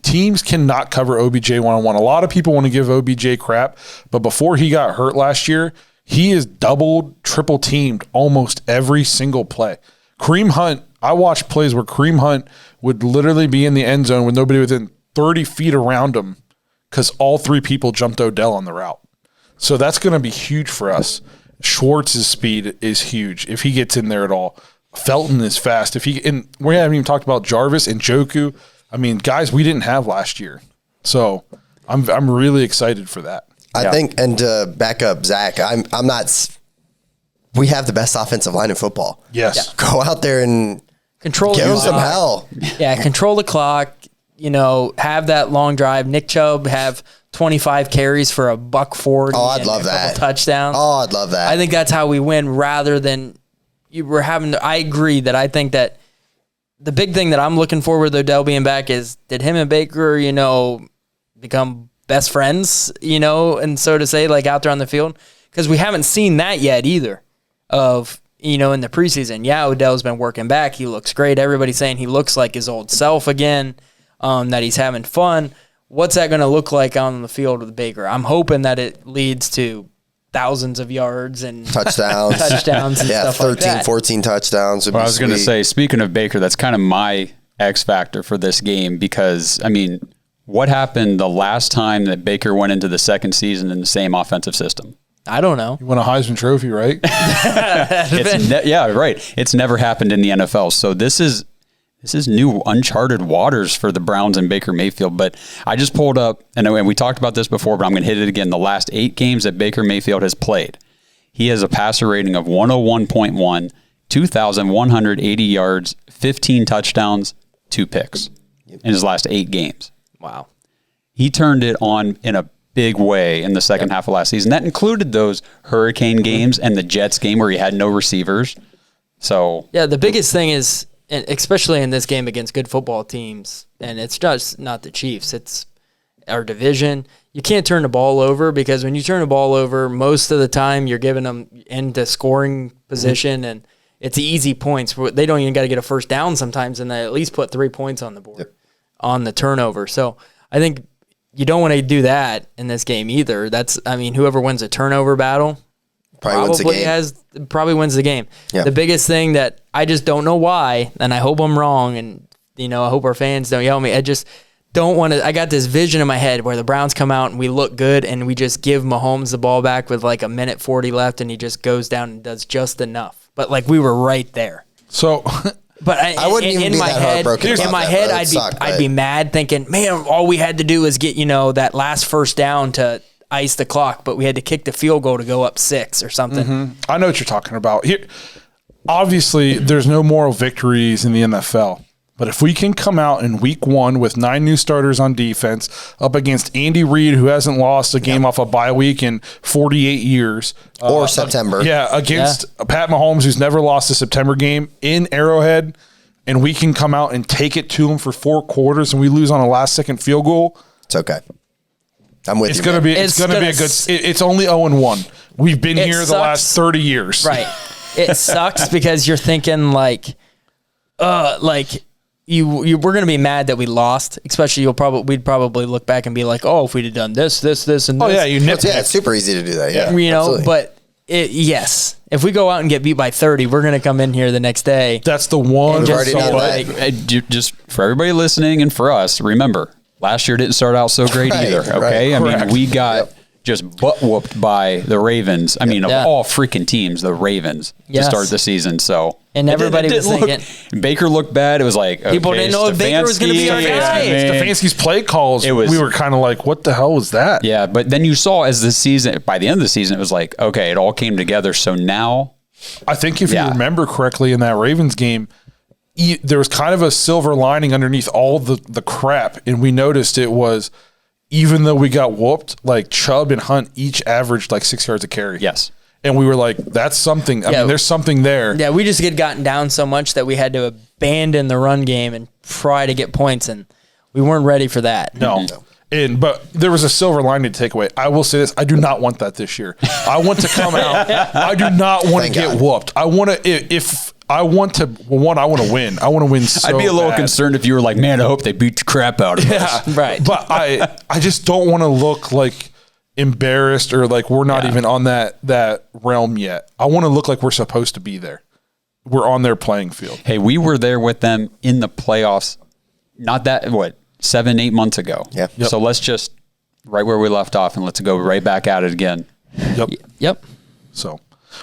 Teams cannot cover OBJ one-on-one. A lot of people want to give OBJ crap, but before he got hurt last year, he is doubled, triple teamed almost every single play. Kareem Hunt, I watched plays where Kareem Hunt would literally be in the end zone with nobody within 30 feet around him because all 3 people jumped Odell on the route. So that's going to be huge for us. Schwartz's speed is huge if he gets in there at all. Felton is fast. And we haven't even talked about Jarvis and Njoku. I mean, guys we didn't have last year. So I'm really excited for that. I think, and to back up Zach, I'm not. We have the best offensive line in football. Yes. Yeah. Go out there and Control give the them some clock. hell. Yeah, control the clock. Have that long drive. Nick Chubb have 25 carries for $140. Oh, I'd and love a couple that. touchdowns. Oh, I'd love that. I think that's how we win rather than you were having to. I agree that I think that the big thing that I'm looking for with Odell being back is did him and Baker, become best friends, and so to say, like out there on the field? Because we haven't seen that yet either of, in the preseason. Yeah, Odell's been working back. He looks great. Everybody's saying he looks like his old self again, that he's having fun. What's that going to look like on the field with Baker? I'm hoping that it leads to thousands of yards and touchdowns and stuff 13, like that. 14 touchdowns. I was going to say, speaking of Baker, that's kind of my X factor for this game because, I mean, what happened the last time that Baker went into the second season in the same offensive system? I don't know. You won a Heisman Trophy, right? Yeah, right. It's never happened in the NFL. So this is new uncharted waters for the Browns and Baker Mayfield. But I just pulled up, and we talked about this before, but I'm going to hit it again. The last 8 games that Baker Mayfield has played, he has a passer rating of 101.1, 2,180 yards, 15 touchdowns, 2 picks in his last 8 games. Wow. He turned it on in a big way in the second half of last season. That included those Hurricane games and the Jets game where he had no receivers. So yeah, the biggest thing is, and especially in this game against good football teams, and it's just not the Chiefs, it's our division. You can't turn the ball over because when you turn the ball over, most of the time you're giving them into scoring position, and it's easy points. They don't even got to get a first down sometimes, and they at least put 3 points on the board on the turnover. So I think you don't want to do that in this game either. Whoever wins a turnover battle probably wins the game. Yeah. The biggest thing that I just don't know why, and I hope I'm wrong, and I hope our fans don't yell at me. I just don't want to. I got this vision in my head where the Browns come out and we look good, and we just give Mahomes the ball back with like 1:40 left, and he just goes down and does just enough. But like we were right there. So. But I wouldn't even be that heartbroken about in my that, head, I'd be mad thinking, man, all we had to do was get that last first down to ice the clock, but we had to kick the field goal to go up 6 or something. Mm-hmm. I know what you're talking about. Here, obviously, there's no moral victories in the NFL. But if we can come out in week 1 with 9 new starters on defense up against Andy Reid, who hasn't lost a game off a bye week in 48 years. Or September. Against Pat Mahomes, who's never lost a September game in Arrowhead, and we can come out and take it to him for 4 quarters and we lose on a last-second field goal. It's okay. I'm with you. It's going to be a good – it's only 0-1. We've been here the last 30 years. Right. It sucks because you're thinking we're going to be mad that we lost, especially we'd probably look back and be like, oh, if we'd have done this, and this. Oh, yeah, you nipped it. Yeah, it's super easy to do that, yeah. Absolutely. But yes, if we go out and get beat by 30, we're going to come in here the next day. That's the one. Just for everybody listening and for us, remember, last year didn't start out so great either, okay? Right, I mean, we got just butt whooped by the Ravens. I mean, of all freaking teams, the Ravens to start the season. So and everybody was thinking Baker looked bad. It was like people didn't know if Baker was going to be our guy. Stefanski's play calls. We were kind of like, what the hell was that? Yeah, but then you saw as the season, by the end of the season, it was like, okay, it all came together. So now, I think if you remember correctly in that Ravens game, there was kind of a silver lining underneath all the crap, and we noticed it was. Even though we got whooped, like Chubb and Hunt each averaged like 6 yards a carry. Yes. And we were like, that's something. I mean, there's something there. Yeah, we just get gotten down so much that we had to abandon the run game and try to get points, and we weren't ready for that. No. But there was a silver lining to take away. I will say this. I do not want that this year. I want to come out. I do not want to get whooped. I want to, I want to win. I want to win so I'd be a little bad. concerned if you were like, man, I hope they beat the crap out of us. Right. But I just don't want to look like embarrassed or like we're not even on that realm yet. I want to look like we're supposed to be there. We're on their playing field. Hey, we were there with them in the playoffs, not that, 7-8 months ago. Yeah. Yep. So let's just right where we left off and let's go right back at it again. Yep. So.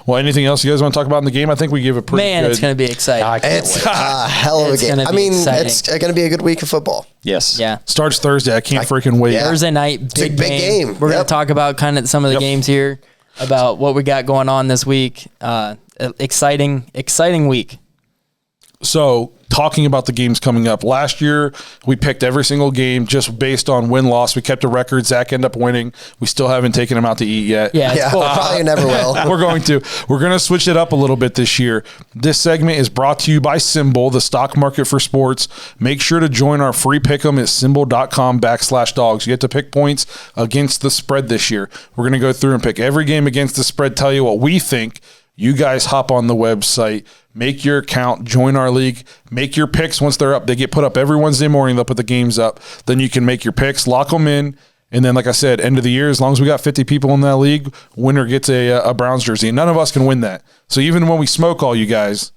Well, anything else you guys want to talk about in the game? I think we gave a pretty good... it's going to be exciting. It's a hell of a game. I mean, it's going to be a good week of football. Yes. Yeah. Starts Thursday. I can't freaking wait. Thursday night, big game. We're going Yep. to talk about kind of some of the games here, about what we got going on this week. Exciting week. So, talking about the games coming up. Last year, we picked every single game just based on win-loss. We kept a record. Zach ended up winning. We still haven't taken him out to eat yet. Yeah, probably never will. We're going to switch it up a little bit this year. This segment is brought to you by Symbol, the stock market for sports. Make sure to join our free pick'em at symbol.com/dogs. You get to pick points against the spread this year. We're going to go through and pick every game against the spread, tell you what we think. You guys hop on the website, make your account, join our league, make your picks once they're up. They get put up every Wednesday morning. They'll put the games up. Then you can make your picks, lock them in. And then, like I said, end of the year, as long as we got 50 people in that league, winner gets a Browns jersey. And none of us can win that. So even when we smoke all you guys,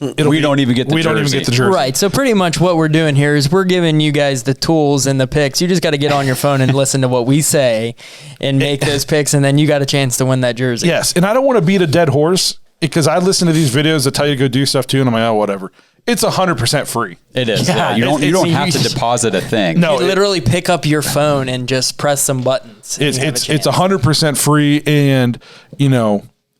we don't even get the jersey. Right. So pretty much what we're doing here is we're giving you guys the tools and the picks. You just got to get on your phone and listen to what we say and make those picks, and then you got a chance to win that jersey. Yes. And I don't want to beat a dead horse because I listen to these videos that tell you to go do stuff too, and I'm like, oh, whatever. It's 100% free. It is. Yeah. You don't have to deposit a thing. No, you literally pick up your phone and just press some buttons. It's 100% free, and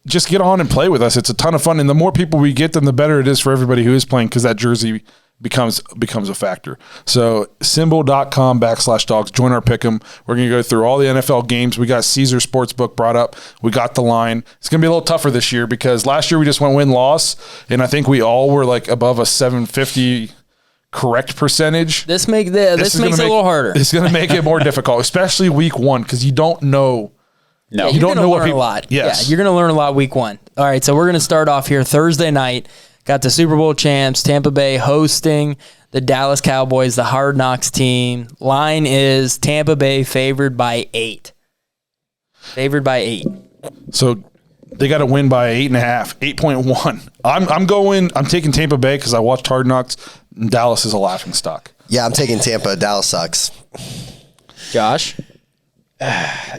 just get on and play with us. It's a ton of fun, and the more people we get, then the better it is for everybody who is playing, because that jersey becomes a factor. So symbol.com/dogs. Join our pick'em. We're going to go through all the NFL games. We got Caesar Sportsbook brought up. We got the line. It's going to be a little tougher this year because last year we just went win-loss, and I think we all were like above a 750 correct percentage. This makes it a little harder. It's going to make it more difficult, especially week one, because you don't know. No, you don't know what people. A lot. Yes. Yeah, you're going to learn a lot week one. All right, so we're going to start off here Thursday night. Got the Super Bowl champs, Tampa Bay hosting the Dallas Cowboys, the Hard Knocks team. Line is Tampa Bay favored by 8. Favored by 8. So they got to win by 8.5, 8.1. I'm taking Tampa Bay because I watched Hard Knocks. And Dallas is a laughing stock. Yeah, I'm taking Tampa. Dallas sucks. Josh?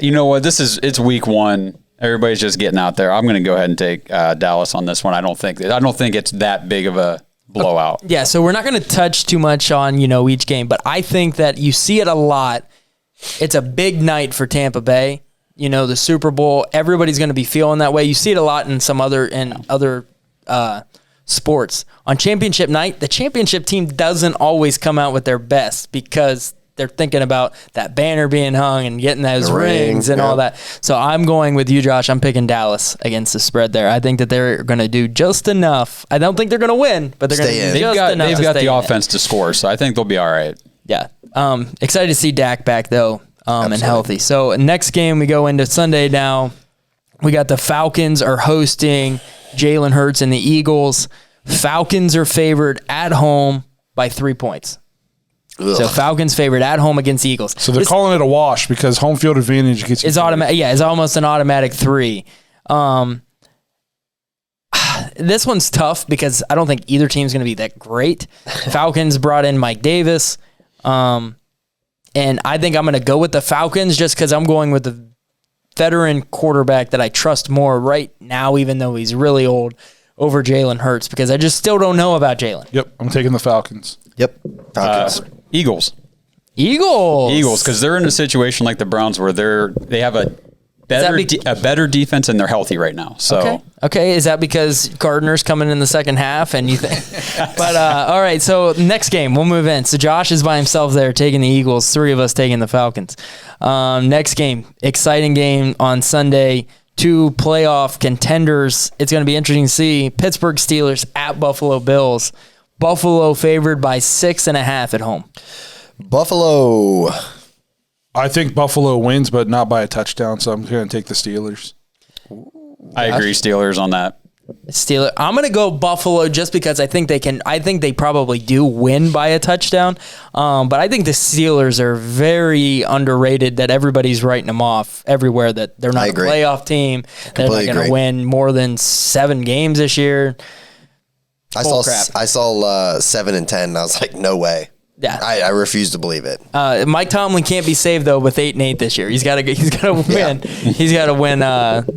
You know what? It's week one. Everybody's just getting out there. I'm going to go ahead and take Dallas on this one. I don't think it's that big of a blowout. Yeah, so we're not going to touch too much on, each game, but I think that you see it a lot. It's a big night for Tampa Bay. The Super Bowl, everybody's going to be feeling that way. You see it a lot in some other sports. On championship night, the championship team doesn't always come out with their best because they're thinking about that banner being hung and getting those rings and all that. So I'm going with you, Josh. I'm picking Dallas against the spread there. I think that they're going to do just enough. I don't think they're going to win, but they're going to do just enough. They've got the offense to score, so I think they'll be all right. Yeah. Excited to see Dak back, though, and healthy. So next game, we go into Sunday now. We got the Falcons are hosting Jalen Hurts and the Eagles. Falcons are favored at home by 3 points. Ugh. So Falcons favored at home against Eagles. So they're calling it a wash because home field advantage gets you. It's automatic. Yeah, it's almost an automatic 3. This one's tough because I don't think either team's going to be that great. Falcons brought in Mike Davis, and I think I'm going to go with the Falcons just because I'm going with veteran quarterback that I trust more right now, even though he's really old, over Jalen Hurts, because I just still don't know about Jalen. Yep, I'm taking the Falcons. Yep. Falcons. Eagles, because they're in a situation like the Browns where they have a better defense and they're healthy right now. So okay, is that because Gardner's coming in the second half and you think? But all right, so next game we'll move in. So Josh is by himself there taking the Eagles. 3 of us taking the Falcons. Next game, exciting game on Sunday. 2 playoff contenders. It's going to be interesting to see Pittsburgh Steelers at Buffalo Bills. Buffalo favored by 6.5 at home. Buffalo. I think Buffalo wins, but not by a touchdown, so I'm going to take the Steelers. I agree, Steelers on that. I'm going to go Buffalo just because I think they can. I think they probably do win by a touchdown, but I think the Steelers are very underrated. That everybody's writing them off everywhere. That they're not a playoff team. They're not going to win more than 7 games this year. I saw 7 and 10. And I was like, no way. Yeah, I refuse to believe it. Mike Tomlin can't be saved though with 8-8 this year. He's got to win. Yeah. He's got to win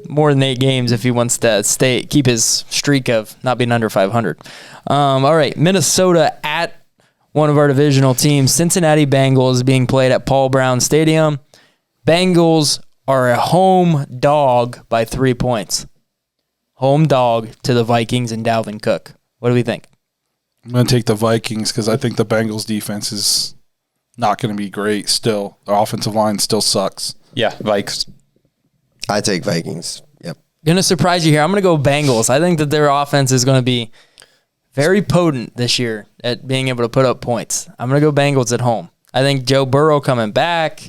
more than 8 games if he wants to keep his streak of not being under 500. All right, Minnesota at one of our divisional teams, Cincinnati Bengals, being played at Paul Brown Stadium. Bengals are a home dog by 3 points. Home dog to the Vikings and Dalvin Cook. What do we think? I'm going to take the Vikings because I think the Bengals defense is not going to be great still. Their offensive line still sucks. Yeah, Vikes. I take Vikings. Yep. Going to surprise you here. I'm going to go Bengals. I think that their offense is going to be very potent this year at being able to put up points. I'm going to go Bengals at home. I think Joe Burrow coming back.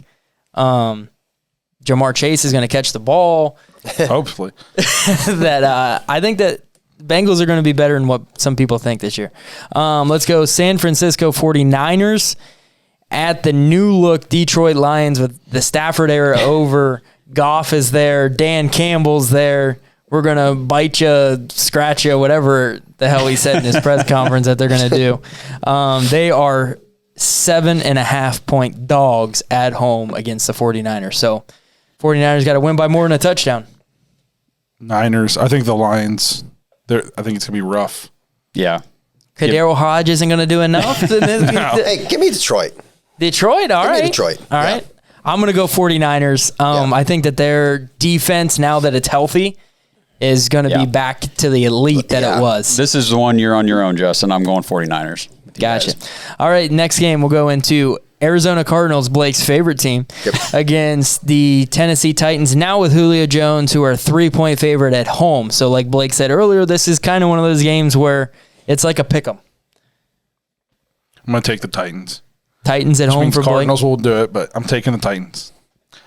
Jamar Chase is going to catch the ball. Hopefully. I think that Bengals are going to be better than what some people think this year. Let's go San Francisco 49ers at the new-look Detroit Lions with the Stafford era over. Goff is there. Dan Campbell's there. We're going to bite you, scratch you, whatever the hell he said in his press conference that they're going to do. They are 7.5-point dogs at home against the 49ers. So 49ers got to win by more than a touchdown. Niners. I think the Lions... I think it's going to be rough. Yeah. Kadero Hodge isn't going to do enough? Hey, give me Detroit. Detroit, all right. Give me Detroit. All right. I'm going to go 49ers. I think that their defense, now that it's healthy, is going to be back to the elite that it was. This is the one you're on your own, Justin. I'm going 49ers. Gotcha. All right, next game we'll go into Arizona Cardinals, Blake's favorite team, against the Tennessee Titans, now with Julio Jones, who are a 3-point favorite at home. So like Blake said earlier, this is kind of one of those games where it's like a pick'em. I'm going to take the Titans. Titans at home for Cardinals Blake. will do it, but I'm taking the Titans.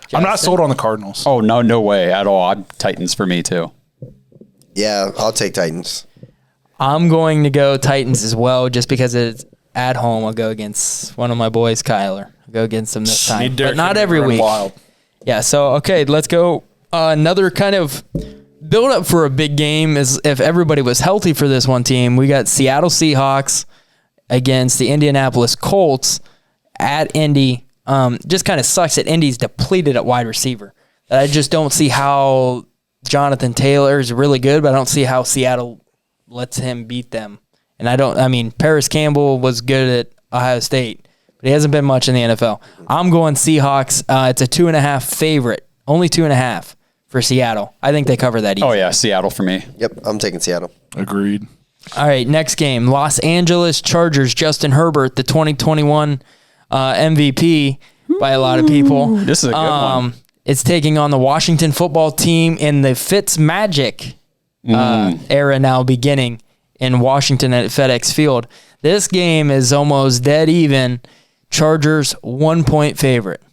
Justin? I'm not sold on the Cardinals. Oh, no way at all. Titans for me, too. Yeah, I'll take Titans. I'm going to go Titans as well, just because it's at home. I'll go against one of my boys, Kyler. I'll go against him this time, but not every week. Wild. Yeah, so, okay, let's go. Another kind of build up for a big game is if everybody was healthy for this one team. We got Seattle Seahawks against the Indianapolis Colts at Indy. Just kind of sucks that Indy's depleted at wide receiver. I just don't see how Jonathan Taylor is really good, but I don't see how Seattle lets him beat them. And Paris Campbell was good at Ohio State, but he hasn't been much in the NFL. I'm going Seahawks. It's a 2.5 favorite, only 2.5 for Seattle. I think they cover that easy. Oh, yeah, Seattle for me. Yep, I'm taking Seattle. Agreed. All right, next game. Los Angeles Chargers, Justin Herbert, the 2021 MVP by a lot of people. This is a good one. It's taking on the Washington football team in the Fitzmagic era now beginning in Washington at FedEx Field. This game is almost dead even. Chargers 1-point favorite.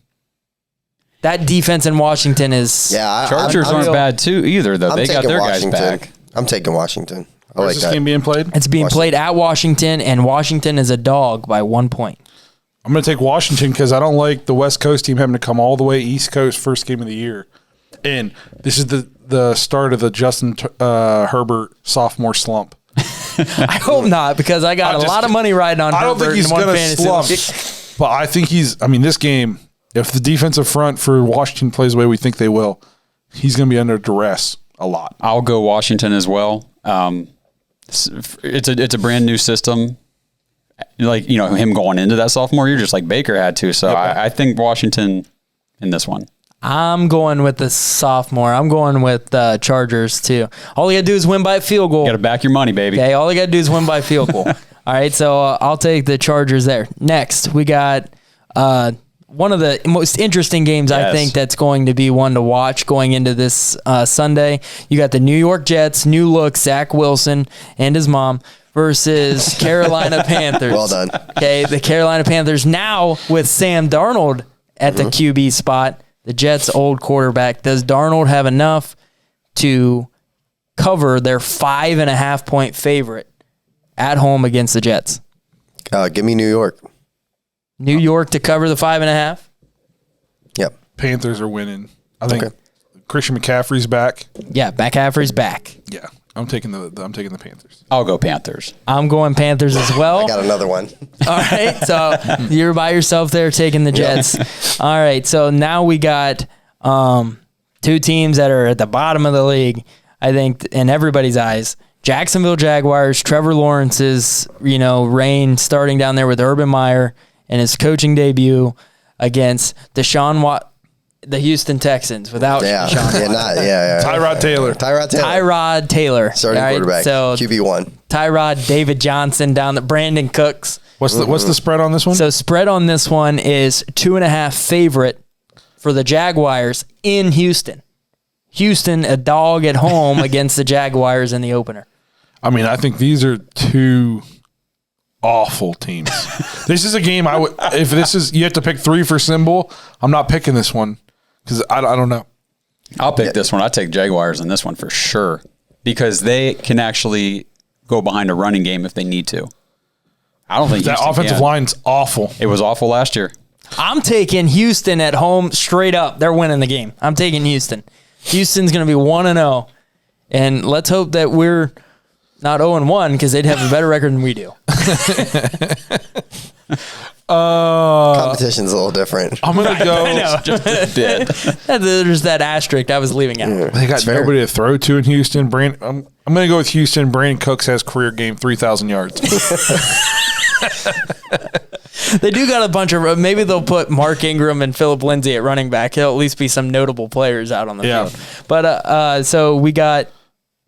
That defense in Washington is... Yeah, Chargers aren't bad too either, though. They got their Washington. guys back. I'm taking Washington. Where's this game being played? It's being played at Washington, and Washington is a dog by 1 point. I'm going to take Washington because I don't like the West Coast team having to come all the way East Coast first game of the year. And this is the start of the Justin Herbert sophomore slump. I hope not, because I got a lot of money riding on Herbert. I don't think he's going to slump. But I think this game, if the defensive front for Washington plays the way we think they will, he's going to be under duress a lot. I'll go Washington as well. It's a brand new system. Like, him going into that sophomore year, just like Baker had to. So I think Washington in this one. I'm going with the sophomore. I'm going with Chargers too. All you got to do is win by a field goal. Got to back your money, baby. Okay, all you got to do is win by field goal. All right, so I'll take the Chargers there. Next, we got one of the most interesting games, I think, that's going to be one to watch going into this Sunday. You got the New York Jets, new look, Zach Wilson and his mom, versus Carolina Panthers. Well done. Okay, the Carolina Panthers now with Sam Darnold at the QB spot. The Jets' old quarterback. Does Darnold have enough to cover their 5.5-point favorite at home against the Jets? Give me New York. New York to cover the 5.5? Yep. Panthers are winning. I think Christian McCaffrey's back. Yeah, McCaffrey's back. Yeah, I'm taking the Panthers. I'll go Panthers. I'm going Panthers as well. I got another one. All right, so you're by yourself there taking the Jets. All right, so now we got two teams that are at the bottom of the league, I think, in everybody's eyes. Jacksonville Jaguars, Trevor Lawrence's, reign starting down there with Urban Meyer and his coaching debut against the Houston Texans without Deshaun Watson. Tyrod Taylor. Starting quarterback. So QB1. Tyrod, David Johnson down the Brandon Cooks. What's the spread on this one? So spread on this one is 2.5 favorite for the Jaguars in Houston. Houston, a dog at home against the Jaguars in the opener. I mean, I think these are two awful teams. This is a game if this is, you have to pick 3 for symbol, I'm not picking this one because I don't know. I'll pick this one. I take Jaguars in this one for sure because they can actually go behind a running game if they need to. I don't think that offensive line's awful. It was awful last year. I'm taking Houston at home straight up. They're winning the game. I'm taking Houston. Houston's going to be 1-0, and let's hope that we're not 0-1 because they'd have a better record than we do. Competition's a little different. I'm going to go. Just a bit. There's that asterisk I was leaving out. They got nobody to throw to in Houston. I'm going to go with Houston. Brandon Cooks has career game 3,000 yards. They do got a bunch of. Maybe they'll put Mark Ingram and Phillip Lindsay at running back. He'll at least be some notable players out on the field. But so we got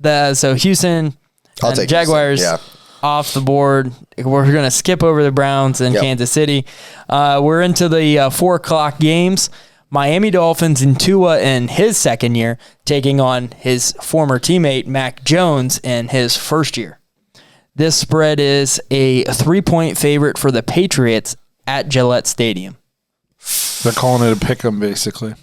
Houston and Jaguars off the board. We're going to skip over the Browns and Kansas City. We're into the 4:00 games. Miami Dolphins and Tua in his second year taking on his former teammate Mac Jones in his first year. This spread is a 3-point favorite for the Patriots at Gillette Stadium. They're calling it a pick 'em, basically.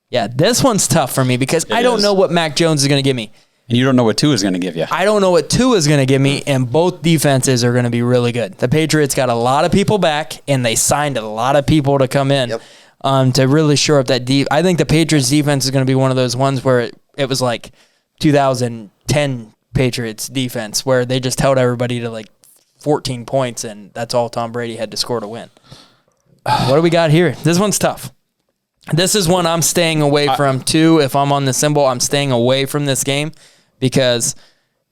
Yeah, this one's tough for me because I don't know what Mac Jones is going to give me. And you don't know what Tua is going to give you. I don't know what Tua is going to give me, and both defenses are going to be really good. The Patriots got a lot of people back, and they signed a lot of people to come in to really shore up that deep. I think the Patriots defense is going to be one of those ones where it was like 2010 Patriots defense where they just held everybody to like 14 points, and that's all Tom Brady had to score to win. What do we got here? This one's tough. This is one I'm staying away from, too. If I'm on the symbol, I'm staying away from this game because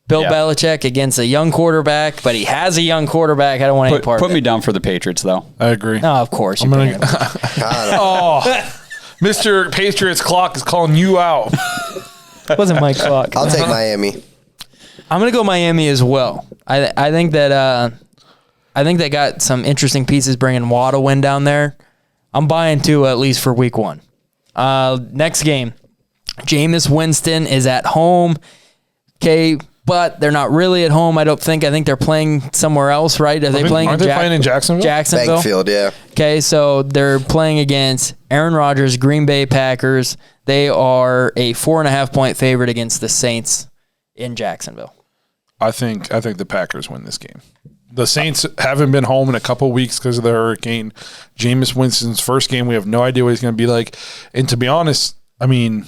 Bill Belichick against a young quarterback, but he has a young quarterback. I don't want any part of it. Put me down for the Patriots, though. I agree. No, of course. Mr. Patriots clock is calling you out. Wasn't my clock. I'll take Miami. I'm going to go Miami as well. I think that they got some interesting pieces bringing Waddle in down there. I'm buying Tua at least for week 1. Next game, Jameis Winston is at home. Okay, but they're not really at home, I don't think. I think they're playing somewhere else, right? Aren't they playing in Jacksonville? Jacksonville? Bankfield, yeah. Okay, so they're playing against Aaron Rodgers, Green Bay Packers. They are a 4.5-point favorite against the Saints in Jacksonville. I think the Packers win this game. The Saints haven't been home in a couple of weeks because of the hurricane. Jameis Winston's first game, we have no idea what he's going to be like. And to be honest, I mean,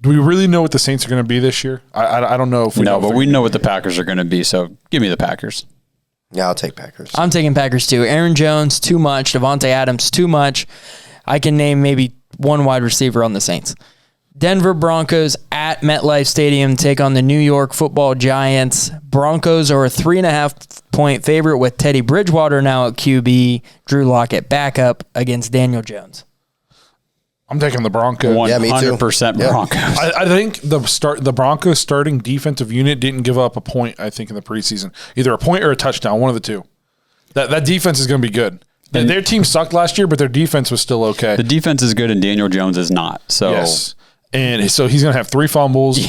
do we really know what the Saints are going to be this year? I don't know if we know. No, but we know what the Packers are going to be, so give me the Packers. Yeah, I'll take Packers. I'm taking Packers too. Aaron Jones, too much. Devontae Adams, too much. I can name maybe one wide receiver on the Saints. Denver Broncos at MetLife Stadium take on the New York Football Giants. Broncos are a 3.5-point favorite with Teddy Bridgewater now at QB, Drew Lock at backup against Daniel Jones. I'm taking the Broncos. 100% Broncos. I think the Broncos starting defensive unit didn't give up a point, I think, in the preseason. Either a point or a touchdown, one of the two. That defense is going to be good. Their team sucked last year, but their defense was still okay. The defense is good and Daniel Jones is not. So yes. And so he's going to have 3 fumbles.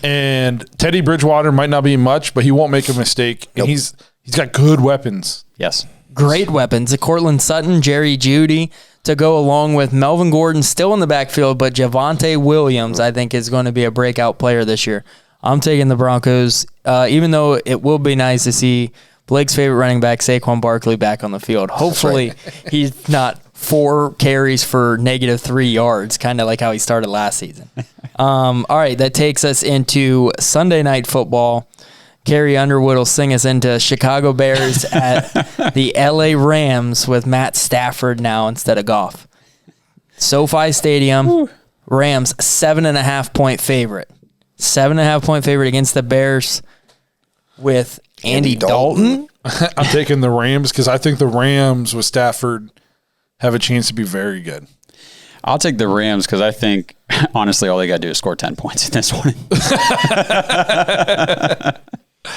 And Teddy Bridgewater might not be much, but he won't make a mistake. Nope. And he's got good weapons. Yes. Great weapons. Cortland Sutton, Jerry Jeudy to go along with Melvin Gordon still in the backfield, but Javonte Williams, I think, is going to be a breakout player this year. I'm taking the Broncos, even though it will be nice to see Blake's favorite running back, Saquon Barkley, back on the field. Hopefully he's not 4 carries for -3 yards, kind of like how he started last season. All right, that takes us into Sunday Night Football. Carrie Underwood will sing us into Chicago Bears at the LA Rams with Matt Stafford now instead of Goff. SoFi Stadium, Rams 7.5-point favorite. 7.5-point favorite against the Bears with Andy Dalton. I'm taking the Rams because I think the Rams with Stafford have a chance to be very good. I'll take the Rams because I think, honestly, all they got to do is score 10 points in this one.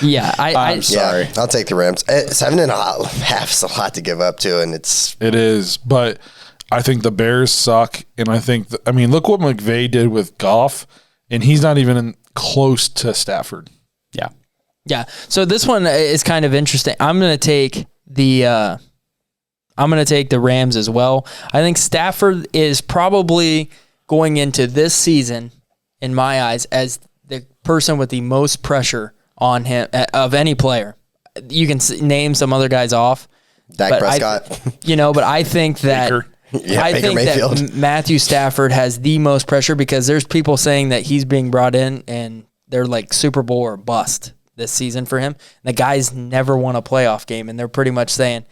Yeah, I'm sorry. I'll take the Rams. 7.5 is a lot to give up to, and it is. But I think the Bears suck, and I think look what McVay did with Goff, and he's not even close to Stafford. Yeah. So this one is kind of interesting. I'm going to take the Rams as well. I think Stafford is probably going into this season, in my eyes, as the person with the most pressure on him of any player. You can name some other guys off. Dak Prescott. But I think that Baker Mayfield. that Matthew Stafford has the most pressure because there's people saying that he's being brought in and they're like Super Bowl or bust this season for him. The guy's never won a playoff game, and they're pretty much saying,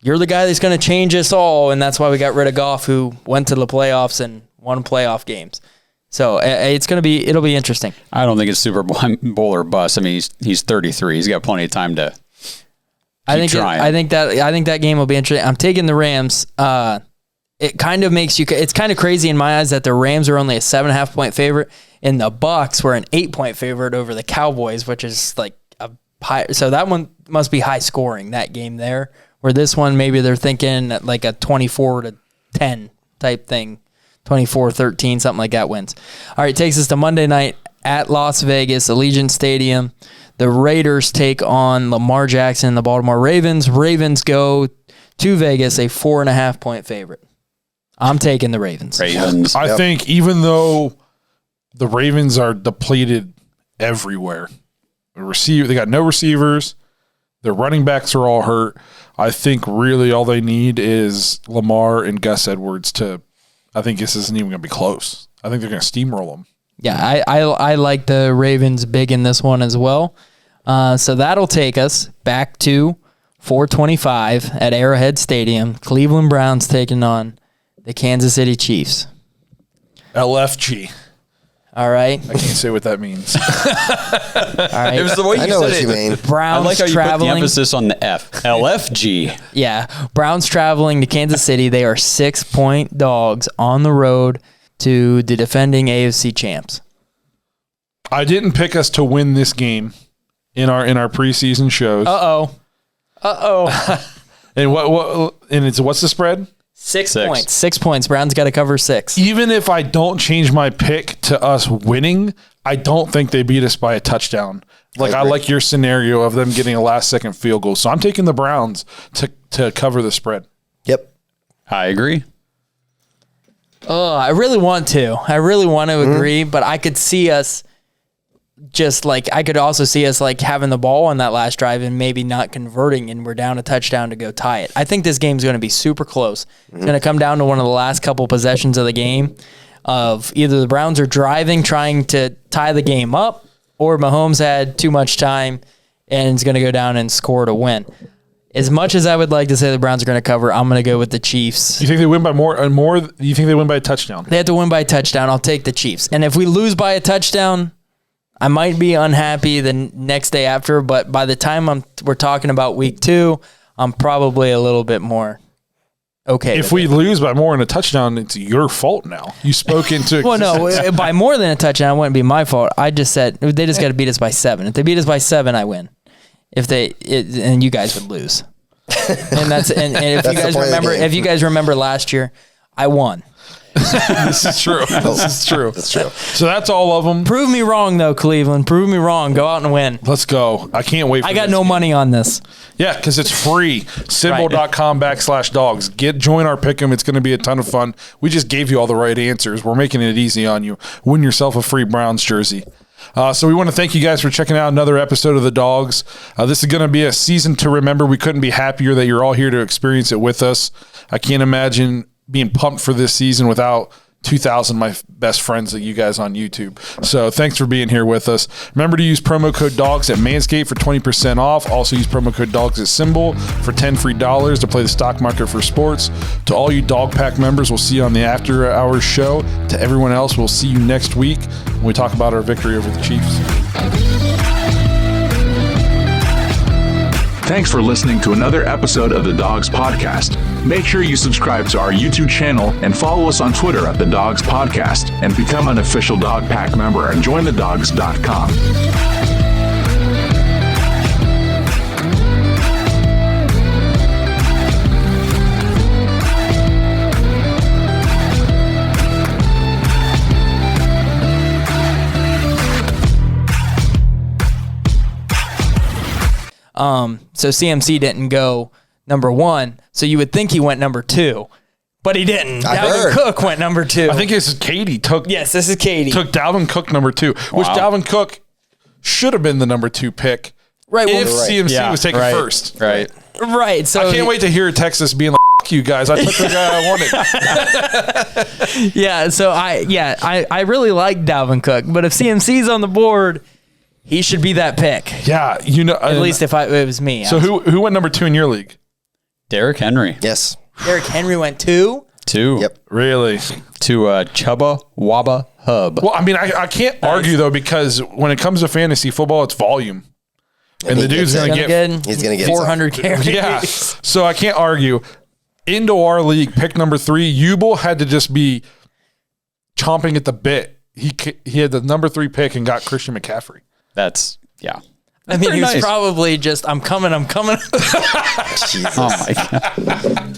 you're the guy that's going to change us all, and that's why we got rid of Goff, who went to the playoffs and won playoff games. So it'll be interesting. I don't think it's Super Bowl or bust. I mean, he's 33. He's got plenty of time to keep trying. I think that game will be interesting. I'm taking the Rams. It kind of makes it's kind of crazy in my eyes that the Rams are only a 7.5-point favorite, and the Bucs were an 8-point favorite over the Cowboys, which is like a high. So that one must be high scoring, that game there. Where this one, maybe they're thinking like a 24-10 type thing. 24-13, something like that wins. All right, takes us to Monday night at Las Vegas, Allegiant Stadium. The Raiders take on Lamar Jackson and the Baltimore Ravens. Ravens go to Vegas, a 4.5-point favorite. I'm taking the Ravens. I think even though the Ravens are depleted everywhere, they got no receivers, their running backs are all hurt. I think really all they need is Lamar and Gus Edwards to. I think this isn't even going to be close. I think they're going to steamroll them. Yeah, I like the Ravens big in this one as well. So that'll take us back to 4:25 at Arrowhead Stadium. Cleveland Browns taking on the Kansas City Chiefs. LFG. All right. I can't say what that means. All right. It was the way you I know said what you mean. Browns I like how you traveling. put the emphasis on the F. LFG. Yeah. Browns traveling to Kansas City. They are 6-point dogs on the road to the defending AFC champs. I didn't pick us to win this game in our preseason shows. And what's the spread? 6 points. 6 points. Browns got to cover 6. Even if I don't change my pick to us winning, I don't think they beat us by a touchdown. I like your scenario of them getting a last-second field goal. So I'm taking the Browns to cover the spread. Yep. I agree. Oh, I really want to. Agree, but I could see us I could also see us having the ball on that last drive and maybe not converting, and we're down a touchdown to go tie it. I think this game's going to be super close. It's going to come down to one of the last couple possessions of the game of either the Browns are driving, trying to tie the game up, or Mahomes had too much time and is going to go down and score to win. As much as I would like to say the Browns are going to cover, I'm going to go with the Chiefs. You think they win by more? You think they win by a touchdown? They have to win by a touchdown. I'll take the Chiefs. And if we lose by a touchdown, I might be unhappy the next day after. But by the time we're talking about week 2, I'm probably a little bit more okay. If we lose by more than a touchdown, it's your fault now. You spoke into well, no, by more than a touchdown, it wouldn't be my fault. I just said they just got to beat us by 7. If they beat us by 7, I win. And you guys would lose. And if you guys remember last year, I won. This is true. This is true. That's true. So that's all of them. Prove me wrong, though, Cleveland. Prove me wrong. Go out and win. Let's go. I can't wait for I got this no game. money on this. Yeah, because it's free. Symbol.com/dogs. Join our pick'em. It's going to be a ton of fun. We just gave you all the right answers. We're making it easy on you. Win yourself a free Browns jersey. So we want to thank you guys for checking out another episode of The Dogs. This is going to be a season to remember. We couldn't be happier that you're all here to experience it with us. I can't imagine being pumped for this season without 2,000 of my best friends that you guys on YouTube. So thanks for being here with us. Remember to use promo code DOGS at Manscaped for 20% off. Also use promo code DOGS at Symbol for $10 free to play the stock market for sports. To all you Dog Pack members, we'll see you on the After Hours show. To everyone else, we'll see you next week when we talk about our victory over the Chiefs. Thanks for listening to another episode of the Dogs Podcast. Make sure you subscribe to our YouTube channel and follow us on Twitter at the Dogs Podcast and become an official Dog Pack member at jointhedogs.com. So CMC didn't go number 1. So you would think he went number 2, but he didn't. Dalvin Cook went number 2. I think this is Katie. Yes, this is Katie. Took Dalvin Cook number 2, which Dalvin Cook should have been the number 2 pick. Right. If CMC was taken first. Right. Right. So I can't wait to hear Texas being like, "F you guys, I took the guy I wanted." Yeah. So I really like Dalvin Cook, but if CMC's on the board, he should be that pick. Yeah, At least if it was me. So who went number 2 in your league? Derrick Henry. Yes. Derrick Henry went 2. 2. Yep. Really? To Chubba Wabba Hub. Well, I mean, I can't argue though, because when it comes to fantasy football, it's volume, and the dude's going to get He's going to get 400 carries. yeah. So I can't argue. Into our league, pick number 3, Ubel had to just be chomping at the bit. He had the number 3 pick and got Christian McCaffrey. That's, yeah. I mean, he was nice. probably just, I'm coming. Oh, my God.